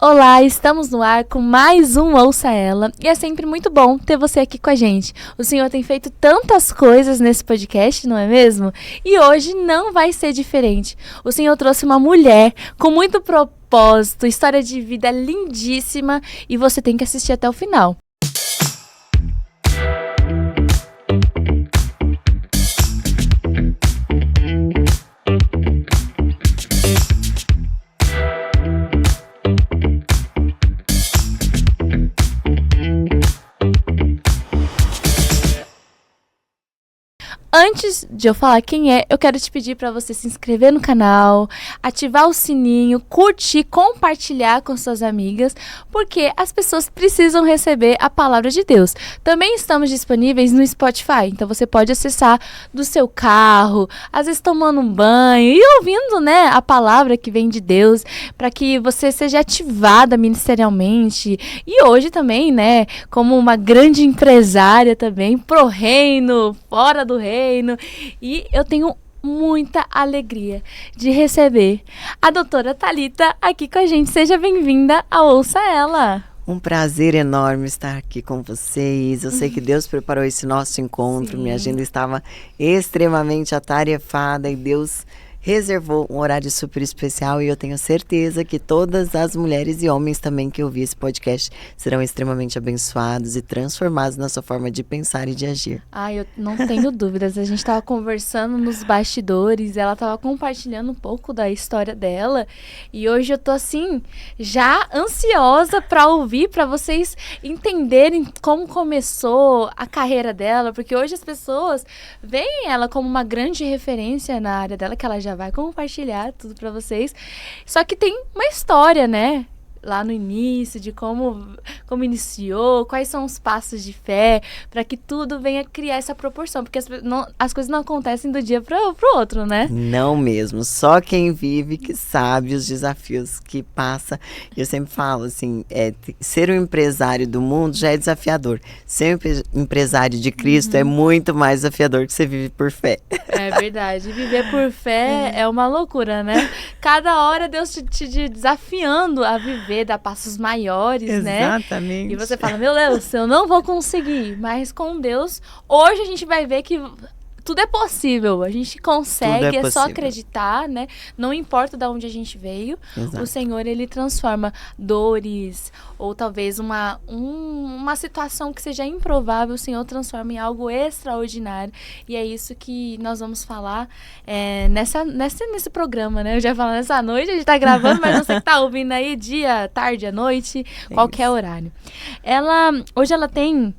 Olá, estamos no ar com mais um Ouça Ela e é sempre muito bom ter você aqui com a gente. O Senhor tem feito tantas coisas nesse podcast, não é mesmo? E hoje não vai ser diferente. O Senhor trouxe uma mulher com muito propósito, história de vida lindíssima e você tem que assistir até o final. Antes de eu falar quem é, eu quero te pedir para você se inscrever no canal, ativar o sininho, curtir, compartilhar com suas amigas, porque as pessoas precisam receber a palavra de Deus. Também estamos disponíveis no Spotify, então você pode acessar do seu carro, às vezes tomando um banho e ouvindo, né, a palavra que vem de Deus, para que você seja ativada ministerialmente. E hoje também, né, como uma grande empresária também, pro reino, fora do reino. E eu tenho muita alegria de receber a doutora Thalita aqui com a gente. Seja bem-vinda ao Ouça Ela. Um prazer enorme estar aqui com vocês. Eu sei que Deus preparou esse nosso encontro. Sim. Minha agenda estava extremamente atarefada e Deus reservou um horário super especial e eu tenho certeza que todas as mulheres e homens também que ouvir esse podcast serão extremamente abençoados e transformados na sua forma de pensar e de agir. Eu não tenho dúvidas. A gente estava conversando nos bastidores, ela estava compartilhando um pouco da história dela e hoje eu tô assim, já ansiosa para ouvir, para vocês entenderem como começou a carreira dela, porque hoje as pessoas veem ela como uma grande referência na área dela, que ela já vai compartilhar tudo pra vocês. Só que tem uma história, né? Lá no início, de como iniciou, quais são os passos de fé, para que tudo venha criar essa proporção. Porque as coisas não acontecem do dia pro outro, né? Não mesmo. Só quem vive que sabe os desafios que passa. Eu sempre falo assim, ser um empresário do mundo já é desafiador. Ser um empresário de Cristo é muito mais desafiador que você vive por fé. É verdade. Viver por fé é uma loucura, né? Cada hora Deus te desafiando a viver, dar passos maiores, né? Exatamente. E você fala, meu Deus, eu não vou conseguir. Mas com Deus, hoje a gente vai ver que tudo é possível, a gente consegue, é só acreditar, né? Não importa de onde a gente veio, Exato. O Senhor, Ele transforma dores, ou talvez uma situação que seja improvável, o Senhor transforma em algo extraordinário. E é isso que nós vamos falar nesse programa, né? Eu já falo nessa noite, a gente tá gravando, mas você que tá ouvindo aí dia, tarde, à noite, qualquer horário. Hoje ela tem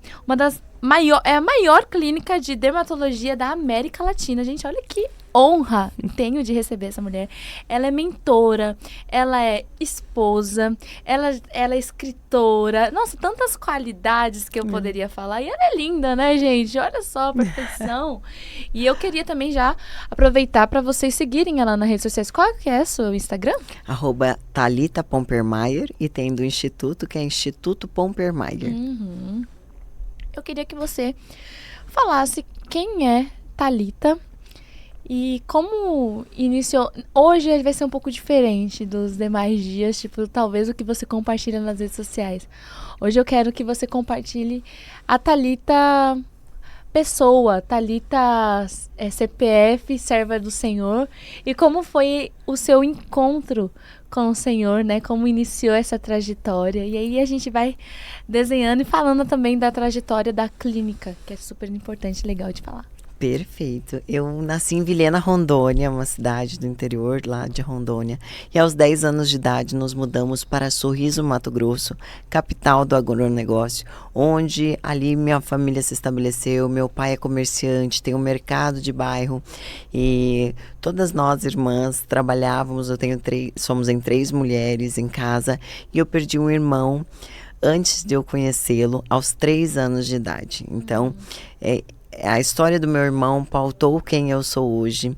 a maior clínica de dermatologia da América Latina. Gente, olha que honra tenho de receber essa mulher. Ela é mentora, ela é esposa, ela é escritora. Nossa, tantas qualidades que eu poderia falar. E ela é linda, né, gente? Olha só a perfeição. E eu queria também já aproveitar para vocês seguirem ela nas redes sociais. Qual que é o seu Instagram? @Thalita Pompermayer e tem do Instituto, que é Instituto Pompermayer. Eu queria que você falasse quem é Thalita e como iniciou. Hoje vai ser um pouco diferente dos demais dias, tipo, talvez o que você compartilha nas redes sociais. Hoje eu quero que você compartilhe a Thalita pessoa, Thalita CPF, serva do Senhor, e como foi o seu encontro com o Senhor, né? Como iniciou essa trajetória. E aí a gente vai desenhando e falando também da trajetória da clínica, que é super importante e legal de falar. Perfeito. Eu nasci em Vilhena, Rondônia, uma cidade do interior lá de Rondônia. E aos 10 anos de idade nos mudamos para Sorriso, Mato Grosso, capital do agronegócio, onde ali minha família se estabeleceu. Meu pai é comerciante, tem um mercado de bairro e todas nós irmãs trabalhávamos. Somos em 3 mulheres em casa e eu perdi um irmão antes de eu conhecê-lo, aos 3 anos de idade. Então, a história do meu irmão pautou quem eu sou hoje,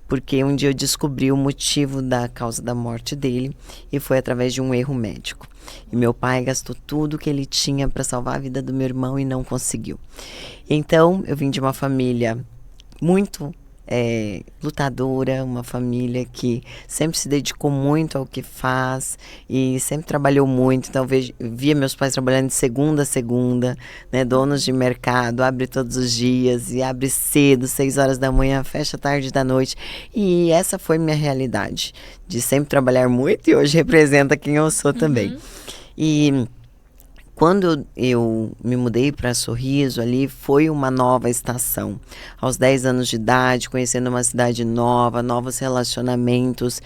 porque um dia eu descobri o motivo da causa da morte dele e foi através de um erro médico. E meu pai gastou tudo que ele tinha para salvar a vida do meu irmão e não conseguiu. Então, eu vim de uma família muito lutadora, uma família que sempre se dedicou muito ao que faz e sempre trabalhou muito. Então, via meus pais trabalhando de segunda a segunda, né? Donos de mercado, abre todos os dias e abre cedo, 6 horas da manhã, fecha tarde da noite. E essa foi minha realidade, de sempre trabalhar muito e hoje representa quem eu sou também. E quando eu me mudei para Sorriso, ali foi uma nova estação. Aos 10 anos de idade, conhecendo uma cidade nova, novos relacionamentos.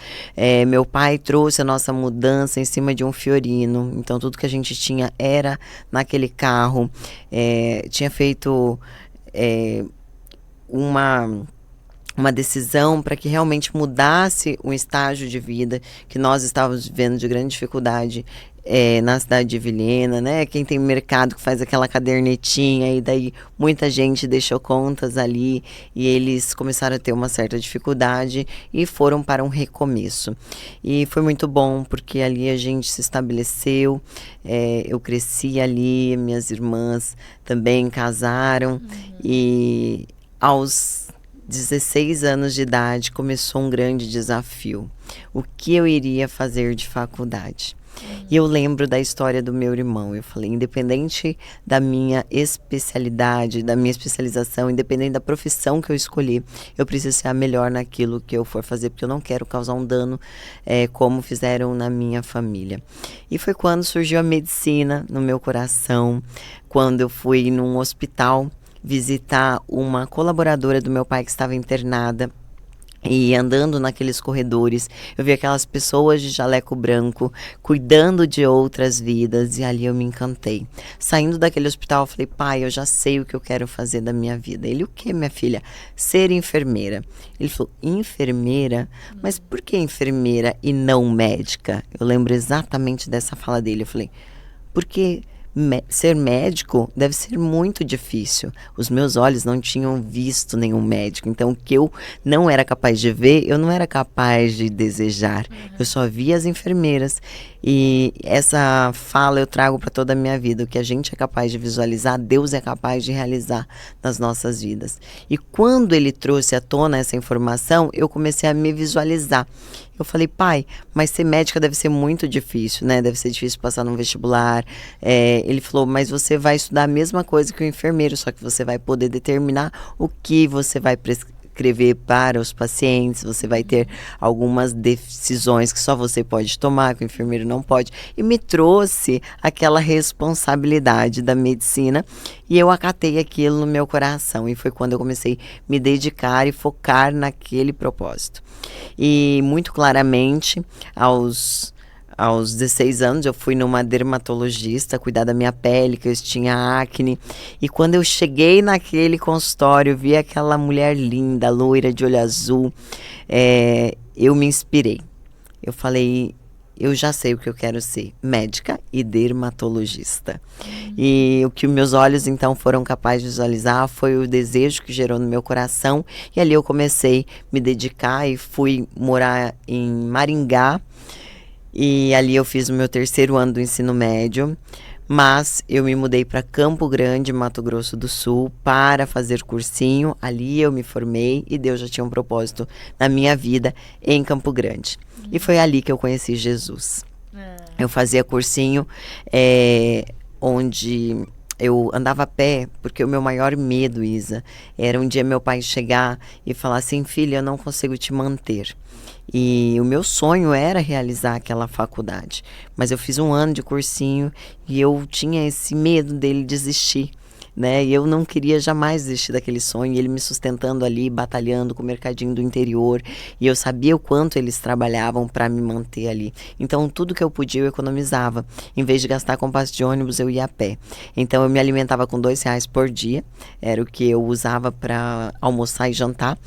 Meu pai trouxe a nossa mudança em cima de um Fiorino. Então, tudo que a gente tinha era naquele carro. Tinha feito uma decisão para que realmente mudasse o estágio de vida que nós estávamos vivendo de grande dificuldade na cidade de Vilhena, né? Quem tem mercado que faz aquela cadernetinha e daí muita gente deixou contas ali e eles começaram a ter uma certa dificuldade e foram para um recomeço. E foi muito bom porque ali a gente se estabeleceu, eu cresci ali, minhas irmãs também casaram e aos 16 anos de idade começou um grande desafio. O que eu iria fazer de faculdade? E eu lembro da história do meu irmão. Eu falei, independente da minha especialidade, da minha especialização, independente da profissão que eu escolhi, eu preciso ser a melhor naquilo que eu for fazer, porque eu não quero causar um dano como fizeram na minha família. E foi quando surgiu a medicina no meu coração, quando eu fui num hospital visitar uma colaboradora do meu pai que estava internada. E andando naqueles corredores, eu vi aquelas pessoas de jaleco branco cuidando de outras vidas e ali eu me encantei. Saindo daquele hospital, eu falei, pai, eu já sei o que eu quero fazer da minha vida. Ele, o que, minha filha? Ser enfermeira. Ele falou, enfermeira? Mas por que enfermeira e não médica? Eu lembro exatamente dessa fala dele. Eu falei, porque ser médico deve ser muito difícil. Os meus olhos não tinham visto nenhum médico. Então, o que eu não era capaz de ver, eu não era capaz de desejar. Eu só via as enfermeiras. E essa fala eu trago para toda a minha vida. O que a gente é capaz de visualizar, Deus é capaz de realizar nas nossas vidas. E quando ele trouxe à tona essa informação, eu comecei a me visualizar. Eu falei, pai, mas ser médica deve ser muito difícil, né? Deve ser difícil passar num vestibular. Ele falou, mas você vai estudar a mesma coisa que o enfermeiro, só que você vai poder determinar o que você vai prescrever para os pacientes. Você vai ter algumas decisões que só você pode tomar, que o enfermeiro não pode. E me trouxe aquela responsabilidade da medicina e eu acatei aquilo no meu coração. E foi quando eu comecei a me dedicar e focar naquele propósito. E muito claramente, aos 16 anos, eu fui numa dermatologista cuidar da minha pele, que eu tinha acne. E quando eu cheguei naquele consultório, vi aquela mulher linda, loira, de olho azul, eu me inspirei. Eu falei, eu já sei o que eu quero ser, médica e dermatologista. E o que meus olhos então foram capazes de visualizar foi o desejo que gerou no meu coração. E ali eu comecei a me dedicar e fui morar em Maringá. E ali eu fiz o meu 3º ano do ensino médio. Mas eu me mudei para Campo Grande, Mato Grosso do Sul, para fazer cursinho. Ali eu me formei e Deus já tinha um propósito na minha vida em Campo Grande. E foi ali que eu conheci Jesus. Eu fazia cursinho onde eu andava a pé, porque o meu maior medo, Isa, era um dia meu pai chegar e falar assim, filha, eu não consigo te manter. E o meu sonho era realizar aquela faculdade. Mas eu fiz um ano de cursinho e eu tinha esse medo dele desistir, né? E eu não queria jamais desistir daquele sonho. E ele me sustentando ali, batalhando com o mercadinho do interior. E eu sabia o quanto eles trabalhavam para me manter ali. Então, tudo que eu podia, eu economizava. Em vez de gastar com passe de ônibus, eu ia a pé. Então, eu me alimentava com R$ 2 por dia. Era o que eu usava para almoçar e jantar.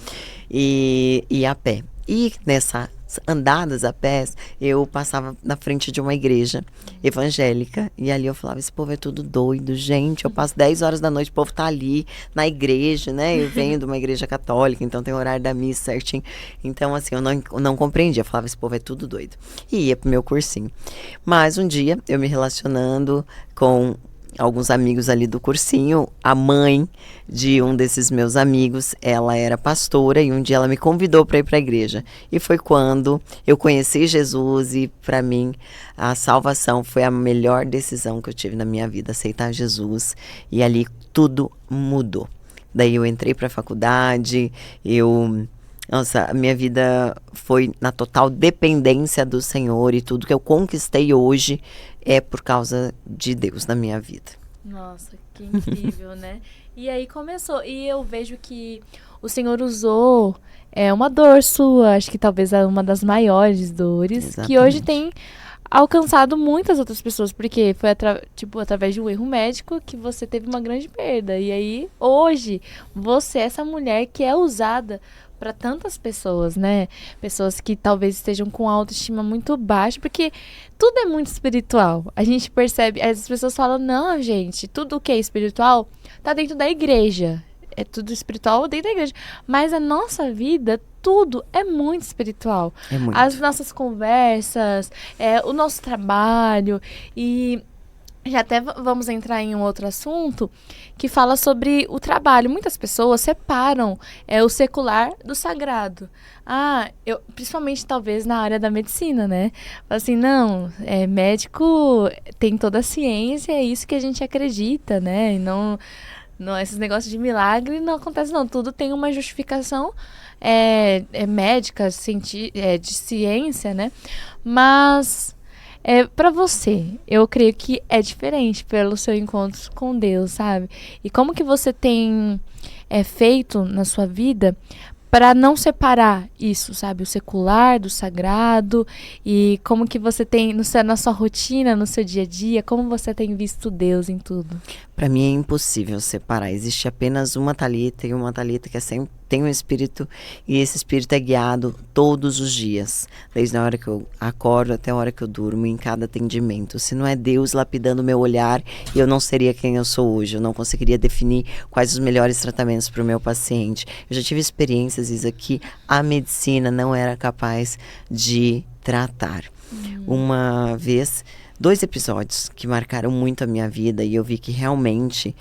E ia a pé. E nessas andadas a pés, eu passava na frente de uma igreja evangélica. E ali eu falava, esse povo é tudo doido, gente. Eu passo 10 horas da noite, o povo tá ali na igreja, né? Eu venho de uma igreja católica, então tem o horário da missa certinho. Então, assim, eu não compreendia. Eu falava, esse povo é tudo doido. E ia pro meu cursinho. Mas um dia, eu me relacionando com alguns amigos ali do cursinho. A mãe de um desses meus amigos, ela era pastora e um dia ela me convidou para ir para a igreja. E foi quando eu conheci Jesus e para mim a salvação foi a melhor decisão que eu tive na minha vida, aceitar Jesus. E ali tudo mudou. Daí eu entrei para a faculdade, nossa, a minha vida foi na total dependência do Senhor e tudo que eu conquistei hoje é por causa de Deus na minha vida. Nossa, que incrível, né? E aí começou. E eu vejo que o Senhor usou uma dor sua, acho que talvez uma das maiores dores, Exatamente. que hoje tem alcançado muitas outras pessoas, porque foi através de um erro médico que você teve uma grande perda. E aí, hoje, você é essa mulher que é usada para tantas pessoas, né? Pessoas que talvez estejam com autoestima muito baixa, porque tudo é muito espiritual. A gente percebe, as pessoas falam, não, gente, tudo que é espiritual tá dentro da igreja. É tudo espiritual dentro da igreja. Mas a nossa vida, tudo é muito espiritual. É muito. As nossas conversas, o nosso trabalho. E já até vamos entrar em um outro assunto que fala sobre o trabalho. Muitas pessoas separam o secular do sagrado. Principalmente talvez na área da medicina, né? Assim, não, médico tem toda a ciência, é isso que a gente acredita, né? E não, esses negócios de milagre não acontece, não. Tudo tem uma justificação médica, de ciência, né? Mas para você, eu creio que é diferente pelo seu encontro com Deus, sabe? E como que você tem feito na sua vida para não separar isso, sabe? O secular do sagrado, e como que você tem na sua rotina, no seu dia a dia, como você tem visto Deus em tudo? Para mim é impossível separar. Existe apenas uma Thalita, e uma Thalita que sempre tem um espírito, e esse espírito é guiado todos os dias, desde a hora que eu acordo até a hora que eu durmo, em cada atendimento. Se não é Deus lapidando o meu olhar, eu não seria quem eu sou hoje. Eu não conseguiria definir quais os melhores tratamentos para o meu paciente. Eu já tive experiências, Isa, que a medicina não era capaz de tratar. Uma vez, 2 episódios que marcaram muito a minha vida, e eu vi que realmente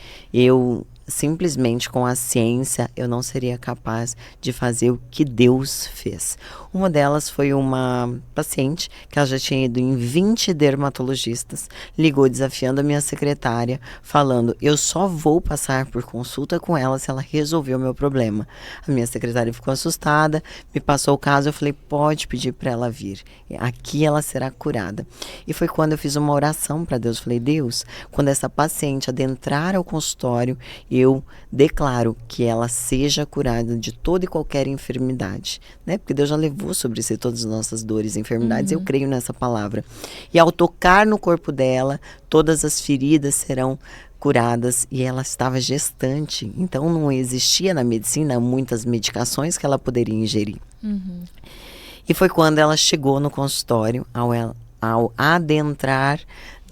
simplesmente com a ciência eu não seria capaz de fazer o que Deus fez. Uma delas foi uma paciente que ela já tinha ido em 20 dermatologistas, ligou desafiando a minha secretária, falando, eu só vou passar por consulta com ela se ela resolver o meu problema. A minha secretária ficou assustada, me passou o caso, eu falei, pode pedir para ela vir, aqui ela será curada. E foi quando eu fiz uma oração para Deus, falei, Deus, quando essa paciente adentrar ao consultório, eu declaro que ela seja curada de toda e qualquer enfermidade, né? Porque Deus já levou sobre si todas as nossas dores e enfermidades, eu creio nessa palavra. E ao tocar no corpo dela, todas as feridas serão curadas, e ela estava gestante, então não existia na medicina muitas medicações que ela poderia ingerir. E foi quando ela chegou no consultório, ao adentrar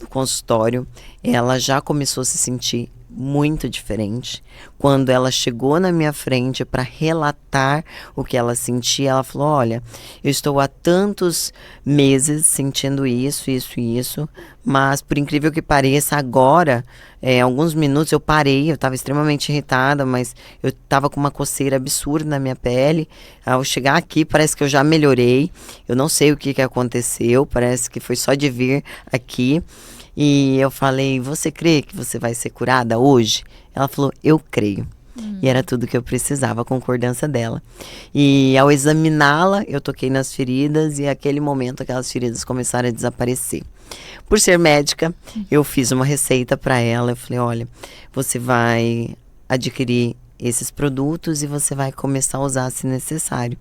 no consultório, ela já começou a se sentir muito diferente. Quando ela chegou na minha frente para relatar o que ela sentia, ela falou, olha, eu estou há tantos meses sentindo isso, mas por incrível que pareça, agora, alguns minutos eu parei, eu estava extremamente irritada, mas eu estava com uma coceira absurda na minha pele. Ao chegar aqui, parece que eu já melhorei, eu não sei o que aconteceu, parece que foi só de vir aqui. E eu falei, você crê que você vai ser curada hoje? Ela falou, eu creio. E era tudo que eu precisava, a concordância dela. E ao examiná-la, eu toquei nas feridas, e naquele momento aquelas feridas começaram a desaparecer. Por ser médica, eu fiz uma receita para ela. Eu falei, olha, você vai adquirir esses produtos e você vai começar a usar se necessário.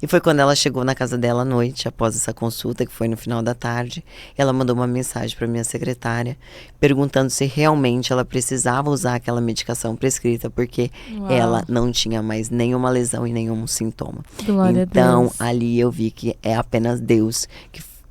E foi quando ela chegou na casa dela à noite, após essa consulta, que foi no final da tarde. Ela mandou uma mensagem para minha secretária, perguntando se realmente ela precisava usar aquela medicação prescrita, porque ela não tinha mais nenhuma lesão e nenhum sintoma. Glória então, a Deus. ali eu vi que é apenas Deus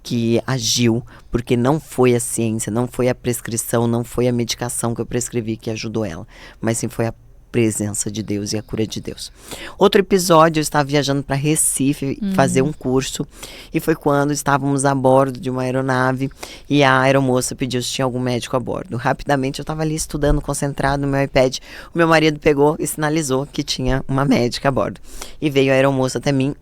que agiu, porque não foi a ciência, não foi a prescrição, não foi a medicação que eu prescrevi que ajudou ela, mas sim foi a presença de Deus e a cura de Deus. Outro episódio, eu estava viajando para Recife fazer um curso, e foi quando estávamos a bordo de uma aeronave e a aeromoça pediu se tinha algum médico a bordo. Rapidamente eu estava ali estudando, concentrado no meu iPad, o meu marido pegou e sinalizou que tinha uma médica a bordo. E veio a aeromoça até mim.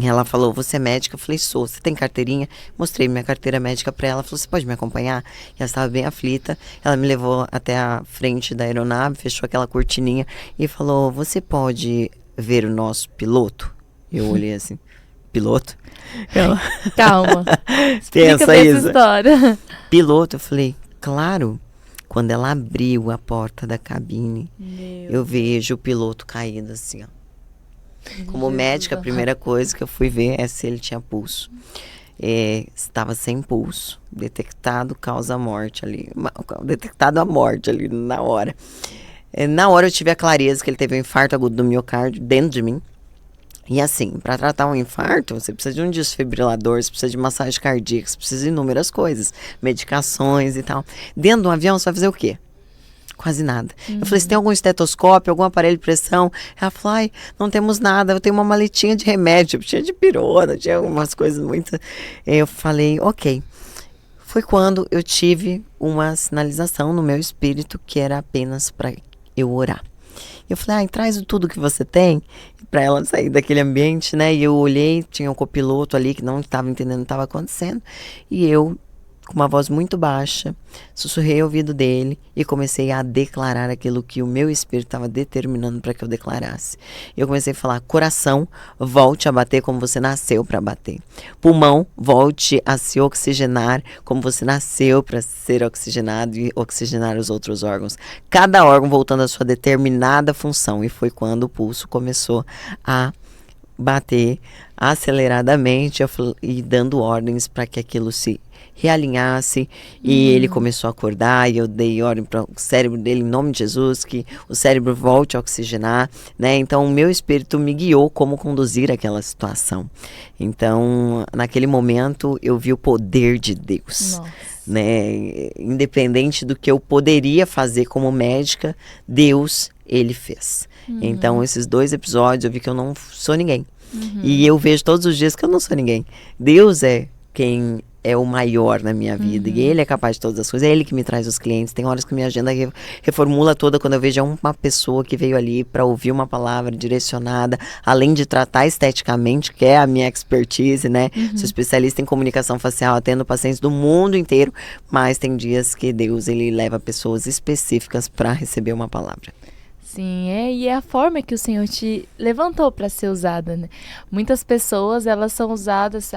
E ela falou, você é médica? Eu falei, sou. Você tem carteirinha? Mostrei minha carteira médica para ela. Ela falou, você pode me acompanhar? E ela estava bem aflita. Ela me levou até a frente da aeronave, fechou aquela cortininha e falou, você pode ver o nosso piloto? Eu olhei assim, piloto? Ela... Calma. Pensa dessa isso. História. Piloto? Eu falei, claro. Quando ela abriu a porta da cabine, eu vejo o piloto caído assim, ó. Como médica, a primeira coisa que eu fui ver é se ele tinha pulso. Estava sem pulso, detectado causa morte ali, detectado a morte ali na hora. Na hora eu tive a clareza que ele teve um infarto agudo do miocárdio dentro de mim. E assim, para tratar um infarto, você precisa de um desfibrilador, você precisa de massagem cardíaca, você precisa de inúmeras coisas, medicações e tal. Dentro de um avião você vai fazer o quê? Quase nada. Eu falei, você tem algum estetoscópio, algum aparelho de pressão? Ela falou, ai, não temos nada, eu tenho uma maletinha de remédio, tinha de pirona, tinha algumas coisas muito... Eu falei, ok. Foi quando eu tive uma sinalização no meu espírito que era apenas para eu orar. Eu falei, traz tudo que você tem para ela sair daquele ambiente, né? E eu olhei, tinha um copiloto ali que não estava entendendo o que estava acontecendo, e eu, com uma voz muito baixa, sussurrei ao ouvido dele e comecei a declarar aquilo que o meu espírito estava determinando para que eu declarasse. Eu comecei a falar, coração, volte a bater como você nasceu para bater. Pulmão, volte a se oxigenar como você nasceu para ser oxigenado e oxigenar os outros órgãos. Cada órgão voltando à sua determinada função. E foi quando o pulso começou a bater aceleradamente e dando ordens para que aquilo se realinhasse, e ele começou a acordar, e eu dei ordem para o cérebro dele, em nome de Jesus, que o cérebro volte a oxigenar, né? Então, o meu espírito me guiou como conduzir aquela situação. Então, naquele momento, eu vi o poder de Deus. Nossa. Né? Independente do que eu poderia fazer como médica, Deus, Ele fez. Então, esses 2 episódios, eu vi que eu não sou ninguém. E eu vejo todos os dias que eu não sou ninguém. Deus é quem é o maior na minha vida, e Ele é capaz de todas as coisas, é Ele que me traz os clientes. Tem horas que minha agenda reformula toda quando eu vejo uma pessoa que veio ali para ouvir uma palavra direcionada, além de tratar esteticamente, que é a minha expertise, né? Sou especialista em comunicação facial, atendo pacientes do mundo inteiro, mas tem dias que Deus, Ele leva pessoas específicas para receber uma palavra. Sim, e é a forma que o Senhor te levantou para ser usada, né? Muitas pessoas, elas são usadas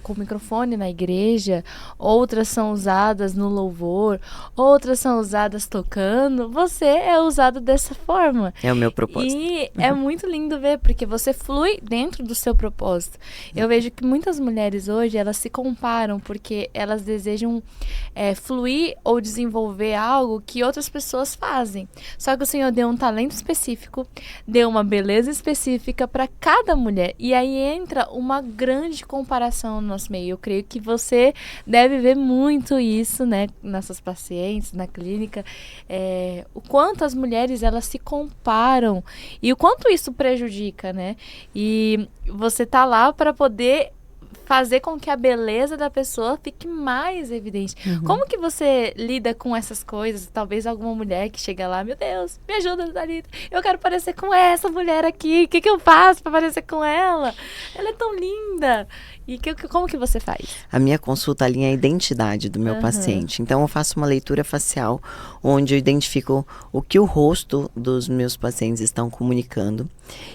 com o microfone na igreja, outras são usadas no louvor, outras são usadas tocando. Você é usado dessa forma. É o meu propósito. E é muito lindo ver, porque você flui dentro do seu propósito. Eu vejo que muitas mulheres hoje, elas se comparam porque elas desejam fluir ou desenvolver algo que outras pessoas fazem. Só que o Senhor deu um talento específico, deu uma beleza específica para cada mulher. E aí entra uma grande comparação no nosso meio. Eu creio que você deve ver muito isso, né, nas suas pacientes, na clínica, o quanto as mulheres, elas se comparam e o quanto isso prejudica, né? E você tá lá para poder fazer com que a beleza da pessoa fique mais evidente. Como que você lida com essas coisas? Talvez alguma mulher que chega lá, meu Deus, me ajuda, Thalita, eu quero parecer com essa mulher aqui, o que eu faço para parecer com ela? Ela é tão linda. E como que você faz? A minha consulta alinha a identidade do meu paciente. Então, eu faço uma leitura facial, onde eu identifico o que o rosto dos meus pacientes estão comunicando.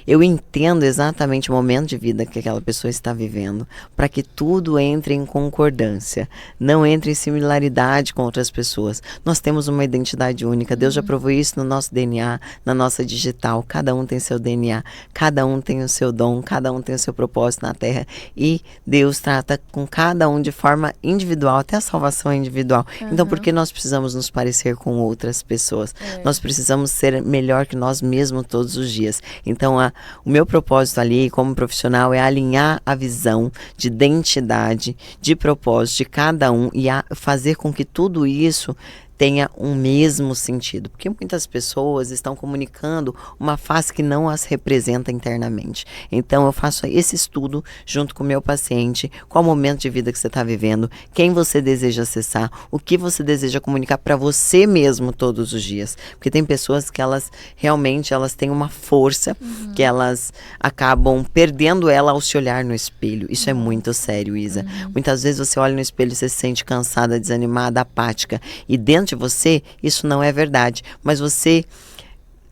Eu entendo exatamente o momento de vida que aquela pessoa está vivendo, para que tudo entre em concordância, não entre em similaridade com outras pessoas. Nós temos uma identidade única. Deus já provou isso no nosso DNA, na nossa digital. Cada um tem seu DNA, cada um tem o seu dom, cada um tem o seu propósito na Terra. E Deus trata com cada um de forma individual, até a salvação é individual. Então, por que nós precisamos nos parecer com outras pessoas? Nós precisamos ser melhor que nós mesmos todos os dias. Então, o meu propósito ali, como profissional, é alinhar a visão de identidade, de propósito de cada um e fazer com que tudo isso tenha um mesmo sentido, porque muitas pessoas estão comunicando uma face que não as representa internamente. Então eu faço esse estudo junto com o meu paciente, qual o momento de vida que você está vivendo, quem você deseja acessar, o que você deseja comunicar para você mesmo todos os dias, porque tem pessoas que elas realmente têm uma força que elas acabam perdendo ela ao se olhar no espelho. Isso é muito sério, Isa. Muitas vezes você olha no espelho e você se sente cansada, desanimada, apática. E dentro de você, isso não é verdade. Mas você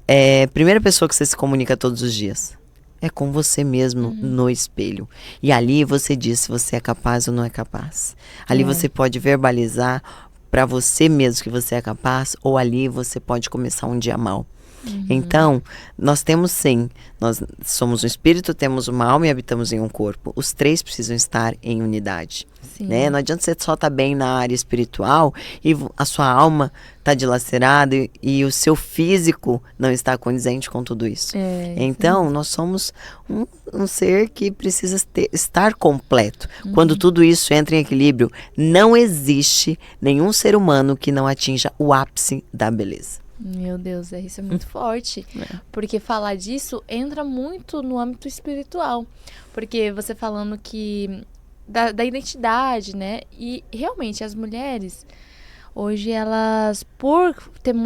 é a primeira pessoa que você se comunica todos os dias. É com você mesmo no espelho. E ali você diz se você é capaz ou não é capaz. Ali você pode verbalizar para você mesmo que você é capaz, ou ali você pode começar um dia mal. Então, nós temos sim, nós somos um espírito, temos uma alma e habitamos em um corpo. Os três precisam estar em unidade. Né? Não adianta você só estar bem na área espiritual e a sua alma está dilacerada e o seu físico não está condizente com tudo isso. Então, nós somos um ser que precisa estar completo. Quando tudo isso entra em equilíbrio, não existe nenhum ser humano que não atinja o ápice da beleza. Meu Deus, isso é muito forte. Porque falar disso entra muito no âmbito espiritual. Porque você falando que da identidade, né? E realmente as mulheres, hoje elas, por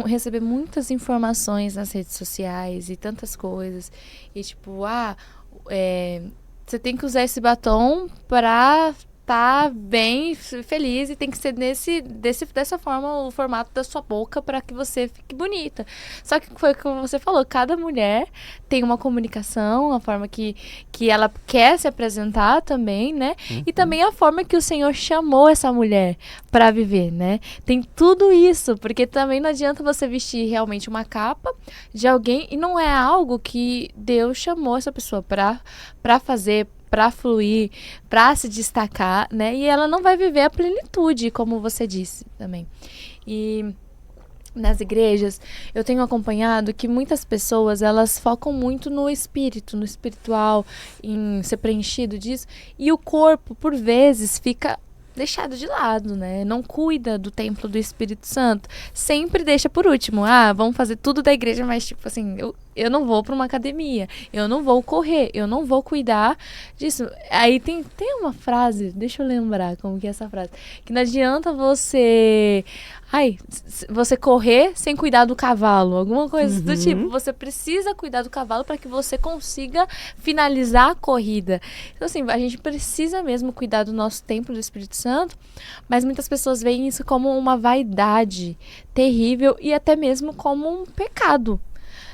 receber muitas informações nas redes sociais e tantas coisas, e tipo, você tem que usar esse batom pra tá bem feliz e tem que ser dessa forma o formato da sua boca para que você fique bonita. Só que foi como você falou, cada mulher tem uma comunicação, a forma que ela quer se apresentar também, né? E também a forma que o Senhor chamou essa mulher para viver, né? Tem tudo isso, porque também não adianta você vestir realmente uma capa de alguém e não é algo que Deus chamou essa pessoa para fazer, para fluir, para se destacar, né? E ela não vai viver a plenitude, como você disse também. E nas igrejas, eu tenho acompanhado que muitas pessoas, elas focam muito no espírito, no espiritual, em ser preenchido disso, e o corpo, por vezes, fica deixado de lado, né? Não cuida do templo do Espírito Santo. Sempre deixa por último. Vamos fazer tudo da igreja, mas tipo assim, eu não vou para uma academia, eu não vou correr, eu não vou cuidar disso. Aí tem uma frase, deixa eu lembrar como que é essa frase, que não adianta você correr sem cuidar do cavalo, alguma coisa do tipo. Você precisa cuidar do cavalo para que você consiga finalizar a corrida. Então assim, a gente precisa mesmo cuidar do nosso templo do Espírito Santo, mas muitas pessoas veem isso como uma vaidade terrível e até mesmo como um pecado.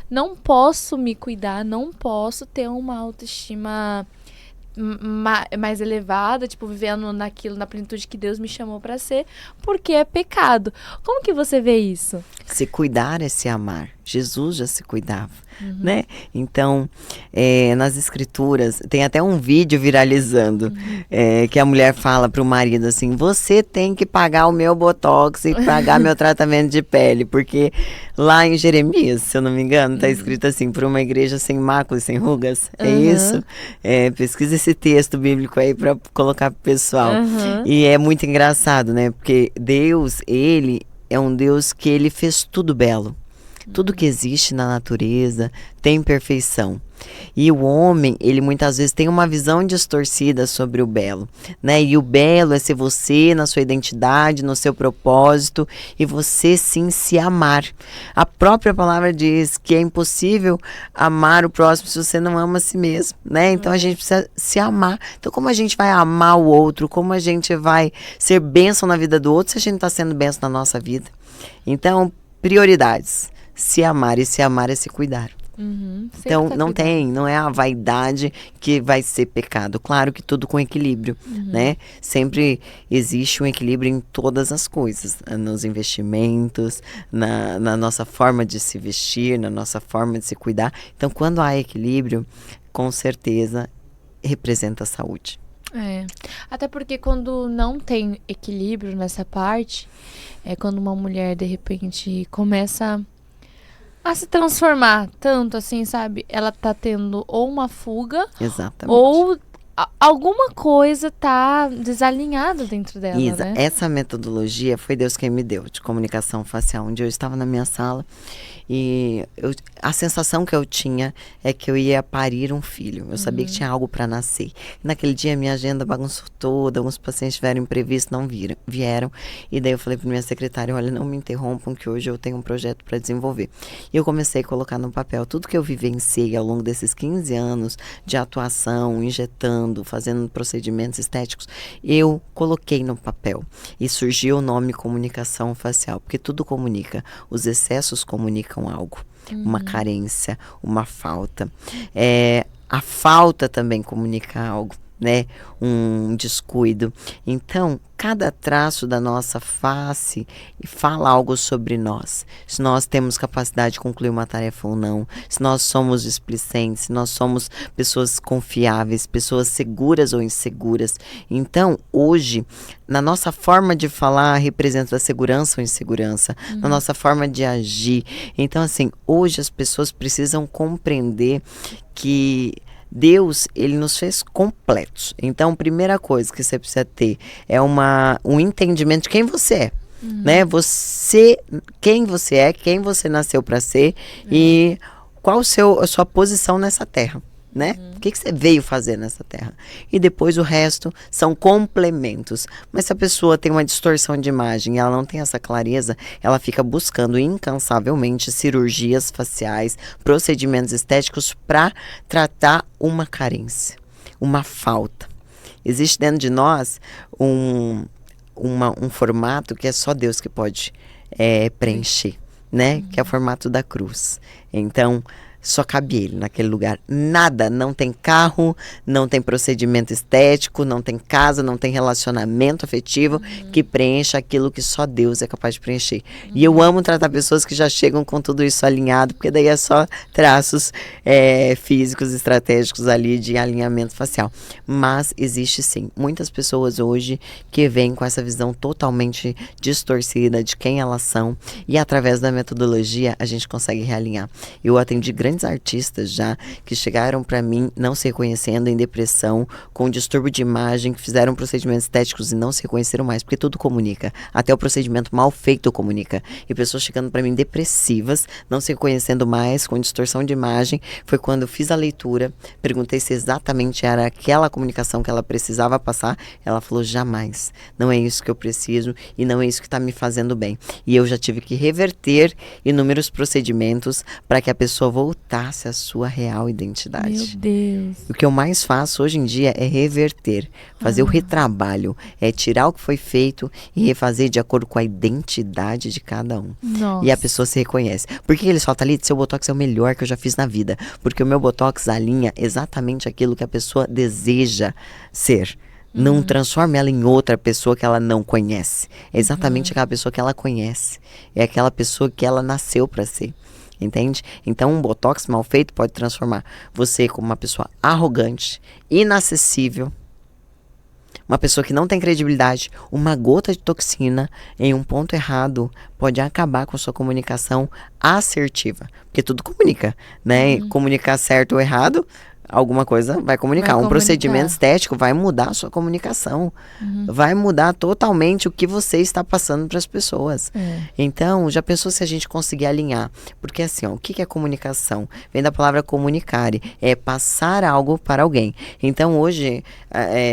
Não posso me cuidar, não posso ter uma autoestima mais elevada, tipo, vivendo naquilo, na plenitude que Deus me chamou para ser, porque é pecado. Como que você vê isso? Se cuidar é se amar. Jesus já se cuidava, né? Então, nas escrituras, tem até um vídeo viralizando, que a mulher fala para o marido assim, você tem que pagar o meu botox e pagar meu tratamento de pele, porque lá em Jeremias, se eu não me engano, está escrito assim, por uma igreja sem máculas, sem rugas, é isso? Pesquisa esse texto bíblico aí para colocar pro pessoal. E é muito engraçado, né? Porque Deus, Ele é um Deus que Ele fez tudo belo. Tudo que existe na natureza tem perfeição. E o homem, ele muitas vezes tem uma visão distorcida sobre o belo, né? E o belo é ser você na sua identidade, no seu propósito, e você sim se amar. A própria palavra diz que é impossível amar o próximo se você não ama a si mesmo, né? Então a gente precisa se amar. Então como a gente vai amar o outro? Como a gente vai ser bênção na vida do outro se a gente não está sendo bênção na nossa vida? Então, prioridades. Se amar, e se amar é se cuidar. Então, não é a vaidade que vai ser pecado. Claro que tudo com equilíbrio, né? Sempre existe um equilíbrio em todas as coisas. Nos investimentos, na nossa forma de se vestir, na nossa forma de se cuidar. Então, quando há equilíbrio, com certeza, representa a saúde. Até porque quando não tem equilíbrio nessa parte, é quando uma mulher, de repente, começa a se transformar tanto assim, sabe? Ela tá tendo ou uma fuga, Exatamente. ou alguma coisa tá desalinhada dentro dela, Isa, né? essa metodologia foi Deus quem me deu, de comunicação facial. Um dia eu estava na minha sala e a sensação que eu tinha é que eu ia parir um filho. Eu sabia que tinha algo para nascer. Naquele dia minha agenda bagunçou toda, alguns pacientes tiveram imprevisto, não vieram. E daí eu falei para minha secretária, olha, não me interrompam que hoje eu tenho um projeto para desenvolver. E eu comecei a colocar no papel tudo que eu vivenciei ao longo desses 15 anos de atuação, injetando, fazendo procedimentos estéticos. Eu coloquei no papel e surgiu o nome comunicação facial, porque tudo comunica. Os excessos comunicam algo, uma carência, uma falta. A falta também comunica algo, né? Um descuido. Então, cada traço da nossa face fala algo sobre nós. Se nós temos capacidade de concluir uma tarefa ou não, se nós somos displicentes, se nós somos pessoas confiáveis, pessoas seguras ou inseguras. Então, hoje, na nossa forma de falar, representa a segurança ou insegurança, na nossa forma de agir. Então, assim, hoje as pessoas precisam compreender que Deus, ele nos fez completos. Então, a primeira coisa que você precisa ter é um entendimento de quem você é. Né? Quem você é, quem você nasceu para ser e qual a sua posição nessa terra. Né? O que você veio fazer nessa terra? E depois o resto são complementos. Mas se a pessoa tem uma distorção de imagem e ela não tem essa clareza, ela fica buscando incansavelmente cirurgias faciais, procedimentos estéticos para tratar uma carência, uma falta. Existe dentro de nós um formato que é só Deus que pode preencher, né? Que é o formato da cruz. Então, só cabe ele naquele lugar. Nada, não tem carro, não tem procedimento estético, não tem casa, não tem relacionamento afetivo que preencha aquilo que só Deus é capaz de preencher. E eu amo tratar pessoas que já chegam com tudo isso alinhado, porque daí é só traços físicos, estratégicos ali de alinhamento facial. Mas existe sim, muitas pessoas hoje que vêm com essa visão totalmente distorcida de quem elas são e através da metodologia a gente consegue realinhar. Eu atendi grandes artistas já que chegaram para mim não se reconhecendo, em depressão, com distúrbio de imagem, que fizeram procedimentos estéticos e não se reconheceram mais, porque tudo comunica. Até o procedimento mal feito comunica. E pessoas chegando para mim depressivas, não se reconhecendo mais, com distorção de imagem. Foi quando eu fiz a leitura, perguntei se exatamente era aquela comunicação que ela precisava passar. Ela falou, jamais. Não é isso que eu preciso e não é isso que está me fazendo bem. E eu já tive que reverter inúmeros procedimentos para que a pessoa voltasse a sua real identidade. Meu Deus. O que eu mais faço hoje em dia é reverter, fazer o retrabalho, é tirar o que foi feito e refazer de acordo com a identidade de cada um. Nossa. E a pessoa se reconhece. Por que eles falam, Thalita, seu Botox é o melhor que eu já fiz na vida? Porque o meu Botox alinha exatamente aquilo que a pessoa deseja ser. Não transforma ela em outra pessoa que ela não conhece. É exatamente aquela pessoa que ela conhece. É aquela pessoa que ela nasceu para ser. Entende? Então, um botox mal feito pode transformar você como uma pessoa arrogante, inacessível, uma pessoa que não tem credibilidade. Uma gota de toxina em um ponto errado pode acabar com a sua comunicação assertiva. Porque tudo comunica, né? Comunicar certo ou errado, alguma coisa vai comunicar. Um procedimento estético vai mudar a sua comunicação. Vai mudar totalmente o que você está passando para as pessoas. Então, já pensou se a gente conseguir alinhar? Porque assim, ó, o que é comunicação? Vem da palavra comunicare, é passar algo para alguém. Então, hoje,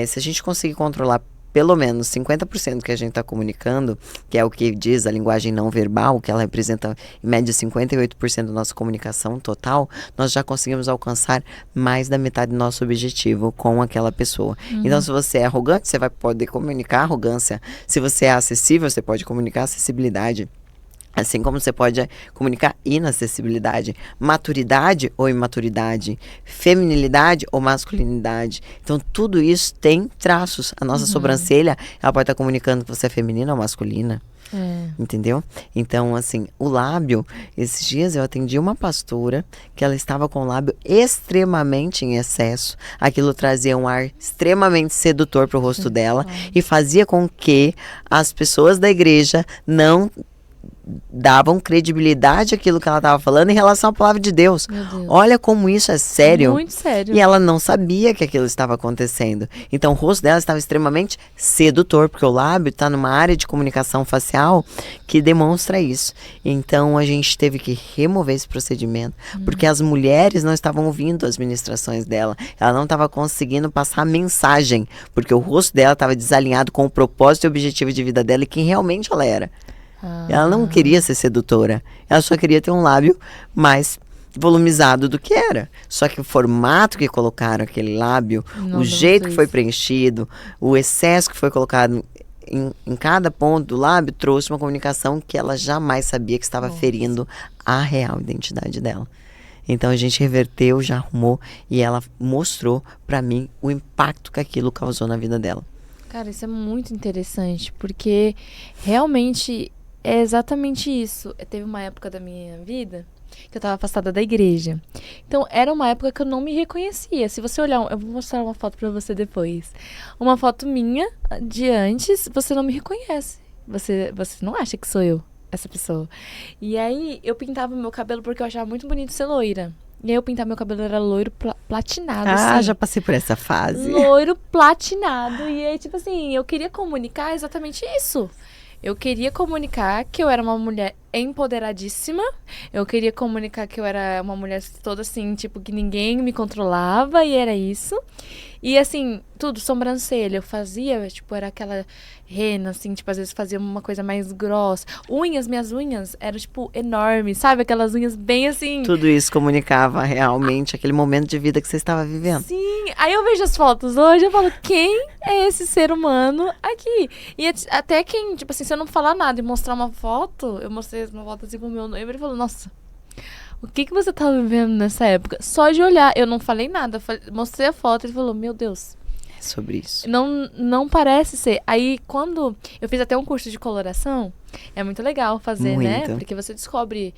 se a gente conseguir controlar pelo menos 50% que a gente está comunicando, que é o que diz a linguagem não verbal, que ela representa em média 58% da nossa comunicação total, nós já conseguimos alcançar mais da metade do nosso objetivo com aquela pessoa. Então, se você é arrogante, você vai poder comunicar arrogância. Se você é acessível, você pode comunicar acessibilidade. Assim como você pode comunicar inacessibilidade, maturidade ou imaturidade, feminilidade ou masculinidade. Então, tudo isso tem traços. A nossa sobrancelha, ela pode estar comunicando que você é feminina ou masculina. Entendeu? Então, assim, o lábio, esses dias eu atendi uma pastora que ela estava com o lábio extremamente em excesso. Aquilo trazia um ar extremamente sedutor para o rosto dela e fazia com que as pessoas da igreja não davam credibilidade àquilo que ela estava falando em relação à palavra de Deus. Meu Deus. Olha como isso é sério. Muito sério. E ela não sabia que aquilo estava acontecendo. Então o rosto dela estava extremamente sedutor, porque o lábio está numa área de comunicação facial que demonstra isso. Então a gente teve que remover esse procedimento, porque as mulheres não estavam ouvindo as ministrações dela. Ela não estava conseguindo passar a mensagem, porque o rosto dela estava desalinhado com o propósito e objetivo de vida dela e quem realmente ela era. Ela não queria ser sedutora. Ela só queria ter um lábio mais volumizado do que era. Só que o formato que colocaram aquele lábio, o jeito que foi preenchido, o excesso que foi colocado em cada ponto do lábio, trouxe uma comunicação que ela jamais sabia que estava ferindo a real identidade dela. Então a gente reverteu, já arrumou e ela mostrou pra mim o impacto que aquilo causou na vida dela. Cara, isso é muito interessante, porque realmente é exatamente isso. Teve uma época da minha vida que eu tava afastada da igreja. Então, era uma época que eu não me reconhecia. Se você olhar, eu vou mostrar uma foto pra você depois. Uma foto minha de antes, você não me reconhece. Você não acha que sou eu, essa pessoa. E aí, eu pintava meu cabelo porque eu achava muito bonito ser loira. E aí, eu pintava meu cabelo, era loiro platinado. Ah, assim. já passei por essa fase. Loiro platinado. E aí, tipo assim, eu queria comunicar exatamente isso. Eu queria comunicar que eu era uma mulher empoderadíssima. Eu queria comunicar que eu era uma mulher toda assim, tipo, que ninguém me controlava, e era isso. E assim, tudo, sobrancelha, eu fazia, tipo, era aquela rena, assim, tipo, às vezes fazia uma coisa mais grossa. Minhas unhas eram, tipo, enormes, sabe? Aquelas unhas bem assim. Tudo isso comunicava realmente aquele momento de vida que você estava vivendo. Sim, aí eu vejo as fotos hoje, eu falo, quem é esse ser humano aqui? E até quem, tipo assim, se eu não falar nada e mostrar uma foto, eu mostrei uma foto assim pro meu noivo, ele falou, nossa, o que você tava vivendo nessa época? Só de olhar, eu não falei nada, mostrei a foto, ele falou, meu Deus. É sobre isso. Não parece ser. Aí, quando eu fiz até um curso de coloração, é muito legal fazer, né? Porque você descobre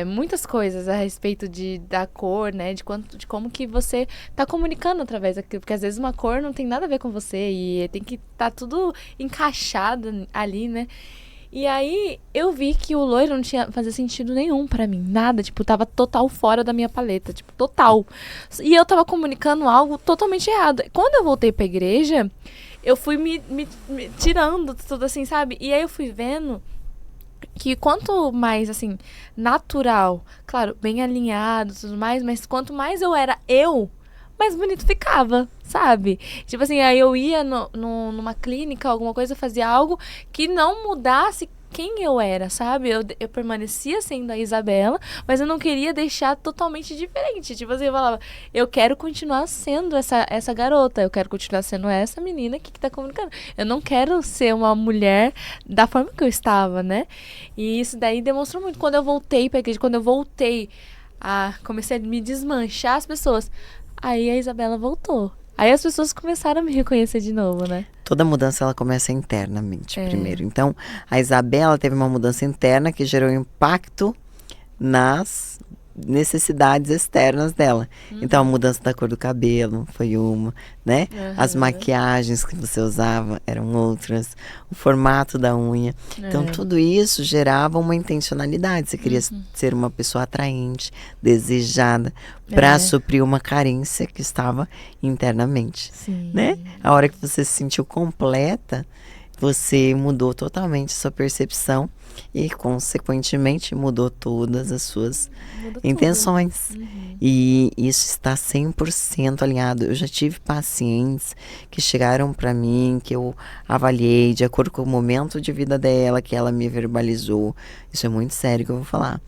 muitas coisas a respeito da cor, né? De como que você tá comunicando através daquilo. Porque às vezes uma cor não tem nada a ver com você e tem que estar tudo encaixado ali, né? E aí, eu vi que o loiro não fazia sentido nenhum pra mim. Nada, tipo, tava total fora da minha paleta. Tipo, total. E eu tava comunicando algo totalmente errado. Quando eu voltei pra igreja, eu fui me tirando tudo assim, sabe? E aí eu fui vendo que quanto mais, assim, natural, claro, bem alinhado e tudo mais, mas quanto mais eu era mais bonito ficava, sabe? Tipo assim, aí eu ia numa clínica, alguma coisa, fazia algo que não mudasse quem eu era, sabe? Eu permanecia sendo a Isabela, mas eu não queria deixar totalmente diferente. Tipo assim, eu falava, eu quero continuar sendo essa garota, eu quero continuar sendo essa menina que tá comunicando. Eu não quero ser uma mulher da forma que eu estava, né? E isso daí demonstrou muito. Quando eu voltei pra igreja, comecei a me desmanchar as pessoas, aí a Isabela voltou. Aí as pessoas começaram a me reconhecer de novo, né? Toda mudança, ela começa internamente primeiro. Então, a Isabela teve uma mudança interna que gerou impacto nas necessidades externas dela. Então, a mudança da cor do cabelo foi uma, né? As maquiagens que você usava eram outras. O formato da unha. Então, tudo isso gerava uma intencionalidade. Você queria ser uma pessoa atraente, desejada, para suprir uma carência que estava internamente. Sim. Né? A hora que você se sentiu completa, você mudou totalmente sua percepção e, consequentemente, mudou todas as suas intenções. E isso está 100% alinhado. Eu já tive pacientes que chegaram para mim, que eu avaliei de acordo com o momento de vida dela, que ela me verbalizou. Isso é muito sério que eu vou falar.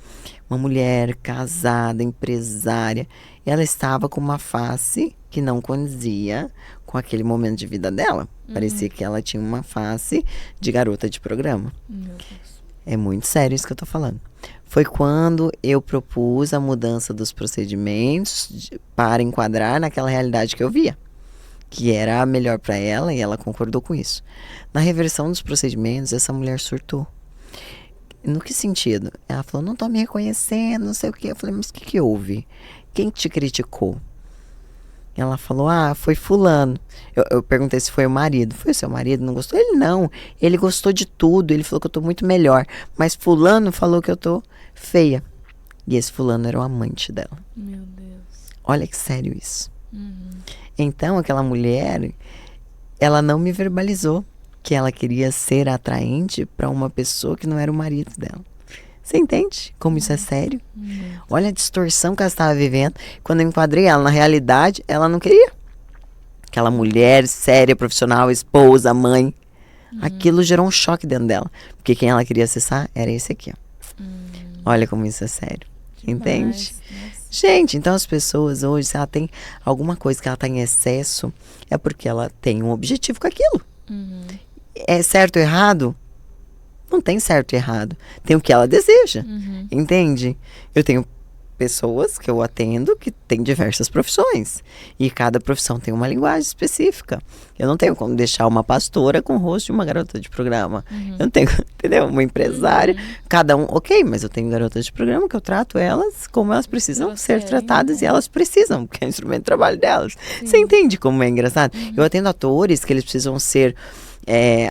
Uma mulher casada, empresária, ela estava com uma face que não condizia com aquele momento de vida dela. Parecia que ela tinha uma face de garota de programa. Meu Deus. É muito sério isso que eu tô falando. Foi quando eu propus a mudança dos procedimentos para enquadrar naquela realidade que eu via, que era a melhor para ela, e ela concordou com isso. Na reversão dos procedimentos, essa mulher surtou. No que sentido? Ela falou, não tô me reconhecendo, não sei o quê. Eu falei, mas o que houve? Quem te criticou? Ela falou, foi fulano. Eu perguntei se foi o marido. Foi o seu marido? Não gostou? Ele não. Ele gostou de tudo. Ele falou que eu tô muito melhor. Mas fulano falou que eu tô feia. E esse fulano era o amante dela. Meu Deus. Olha que sério isso. Então, aquela mulher, ela não me verbalizou que ela queria ser atraente para uma pessoa que não era o marido dela. Você entende como isso é sério? Olha a distorção que ela estava vivendo. Quando eu enquadrei ela, na realidade, ela não queria. Aquela mulher séria, profissional, esposa, mãe. Aquilo gerou um choque dentro dela. Porque quem ela queria acessar era esse aqui, ó. Olha como isso é sério. Entende? Gente, então as pessoas hoje, se ela tem alguma coisa que ela está em excesso, é porque ela tem um objetivo com aquilo. É certo ou errado? Não tem certo e errado. Tem o que ela deseja. Entende? Eu tenho pessoas que eu atendo que têm diversas profissões. E cada profissão tem uma linguagem específica. Eu não tenho como deixar uma pastora com o rosto de uma garota de programa. Eu não tenho, entendeu? Uma empresária. Cada um, ok, mas eu tenho garotas de programa que eu trato elas como elas precisam ser tratadas e elas precisam, porque é o instrumento de trabalho delas. Você entende como é engraçado? Eu atendo atores que eles precisam ser...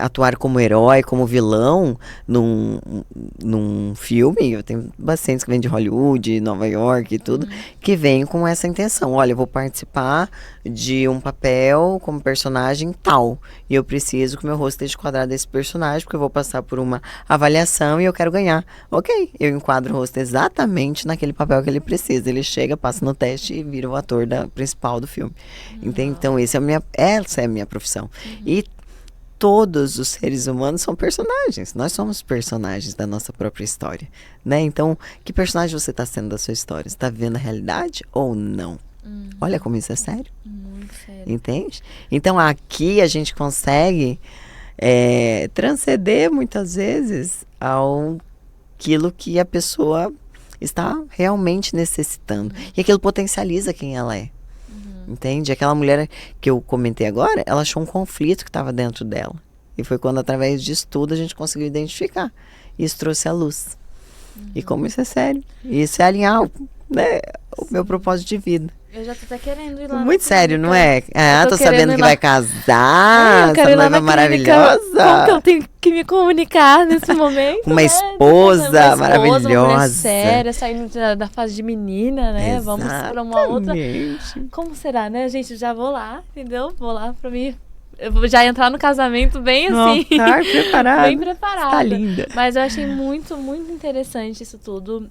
atuar como herói, como vilão num filme. Eu tenho pacientes que vêm de Hollywood, Nova York e tudo, que vêm com essa intenção. Olha, eu vou participar de um papel como personagem tal, e eu preciso que o meu rosto esteja enquadrado desse personagem, porque eu vou passar por uma avaliação e eu quero ganhar. Ok, eu enquadro o rosto exatamente naquele papel que ele precisa. Ele chega, passa no teste e vira o ator principal do filme. Entende? Então, essa é a minha profissão. E todos os seres humanos são personagens. Nós somos personagens da nossa própria história, né? Então, que personagem você está sendo da sua história? Você está vivendo a realidade ou não? Olha como isso é sério. Muito sério. Entende? Então, aqui a gente consegue transcender muitas vezes ao aquilo que a pessoa está realmente necessitando. E aquilo potencializa quem ela é. Entende? Aquela mulher que eu comentei agora, ela achou um conflito que estava dentro dela. E foi quando, através disso tudo, a gente conseguiu identificar. Isso trouxe a luz. E como isso é sério. Isso é alinhar o meu propósito de vida. Eu já tô até querendo ir lá. Muito sério, não é? Tô sabendo que vai casar. Eu quero Essa ir lá noiva na clínica. maravilhosa. Como que eu tenho que me comunicar nesse momento? Uma né? esposa maravilhosa. Uma mulher séria, saindo da fase de menina, né? Vamos pra uma outra. Como será, né, gente? Já vou lá, entendeu? Vou lá pra mim. Eu vou já entrar no casamento bem assim. Preparada. Bem preparada. Tá linda. Mas eu achei muito, muito interessante isso tudo.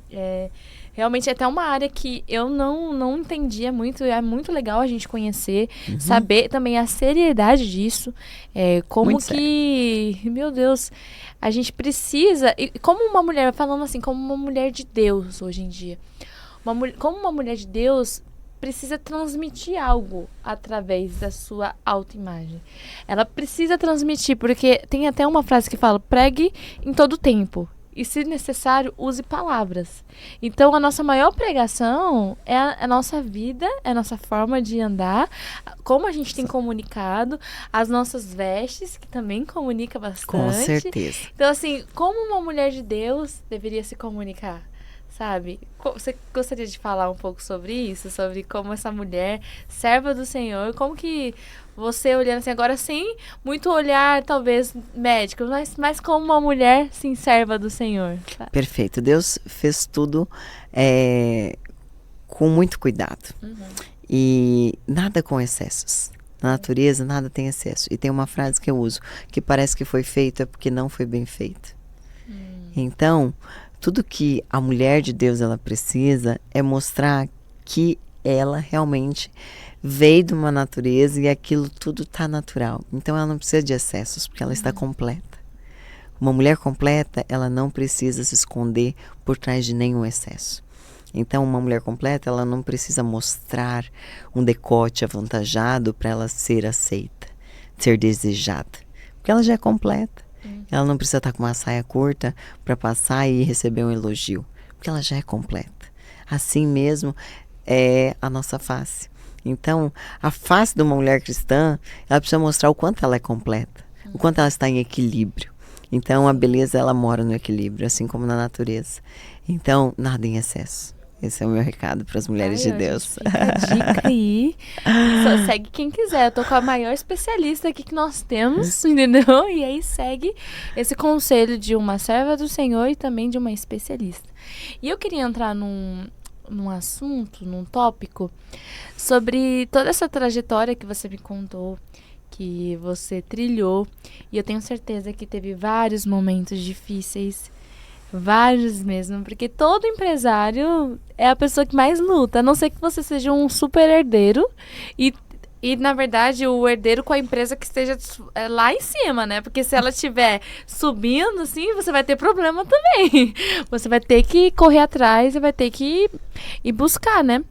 Realmente é até uma área que eu não entendia muito. É muito legal a gente conhecer, saber também a seriedade disso. Como muito que, meu Deus, a gente precisa... E como uma mulher, falando assim, como uma mulher de Deus hoje em dia. Como uma mulher de Deus precisa transmitir algo através da sua autoimagem. Ela precisa transmitir, porque tem até uma frase que fala, pregue em todo tempo. E, se necessário, use palavras. Então, a nossa maior pregação é a nossa vida, é a nossa forma de andar, como a gente tem comunicado, as nossas vestes, que também comunica bastante. Com certeza. Então, assim, como uma mulher de Deus deveria se comunicar? Sabe? Você gostaria de falar um pouco sobre isso? Sobre como essa mulher, serva do Senhor, como que você olhando assim, agora sem muito olhar, talvez, médico, mas como uma mulher, sim, serva do Senhor. Sabe? Perfeito. Deus fez tudo com muito cuidado. E nada com excessos. Na natureza, nada tem excesso. E tem uma frase que eu uso, que parece que foi feito é porque não foi bem feito. Então, tudo que a mulher de Deus ela precisa é mostrar que ela realmente veio de uma natureza e aquilo tudo está natural. Então ela não precisa de excessos, porque ela está completa. Uma mulher completa, ela não precisa se esconder por trás de nenhum excesso. Então uma mulher completa, ela não precisa mostrar um decote avantajado para ela ser aceita, ser desejada, porque ela já é completa. Ela não precisa estar com uma saia curta para passar e receber um elogio, porque ela já é completa. Assim mesmo é a nossa face. Então, a face de uma mulher cristã, ela precisa mostrar o quanto ela é completa, o quanto ela está em equilíbrio. Então, a beleza, ela mora no equilíbrio, assim como na natureza. Então, nada em excesso. Esse é o meu recado para as mulheres de Deus. Fica a dica aí. Só segue quem quiser. Eu tô com a maior especialista aqui que nós temos, entendeu? E aí segue esse conselho de uma serva do Senhor e também de uma especialista. E eu queria entrar num assunto, num tópico, sobre toda essa trajetória que você me contou, que você trilhou. E eu tenho certeza que teve vários momentos difíceis. Vários mesmo, porque todo empresário é a pessoa que mais luta, a não ser que você seja um super herdeiro e na verdade, o herdeiro com a empresa que esteja lá em cima, né? Porque se ela estiver subindo, assim, você vai ter problema também. Você vai ter que correr atrás e vai ter que ir buscar, né?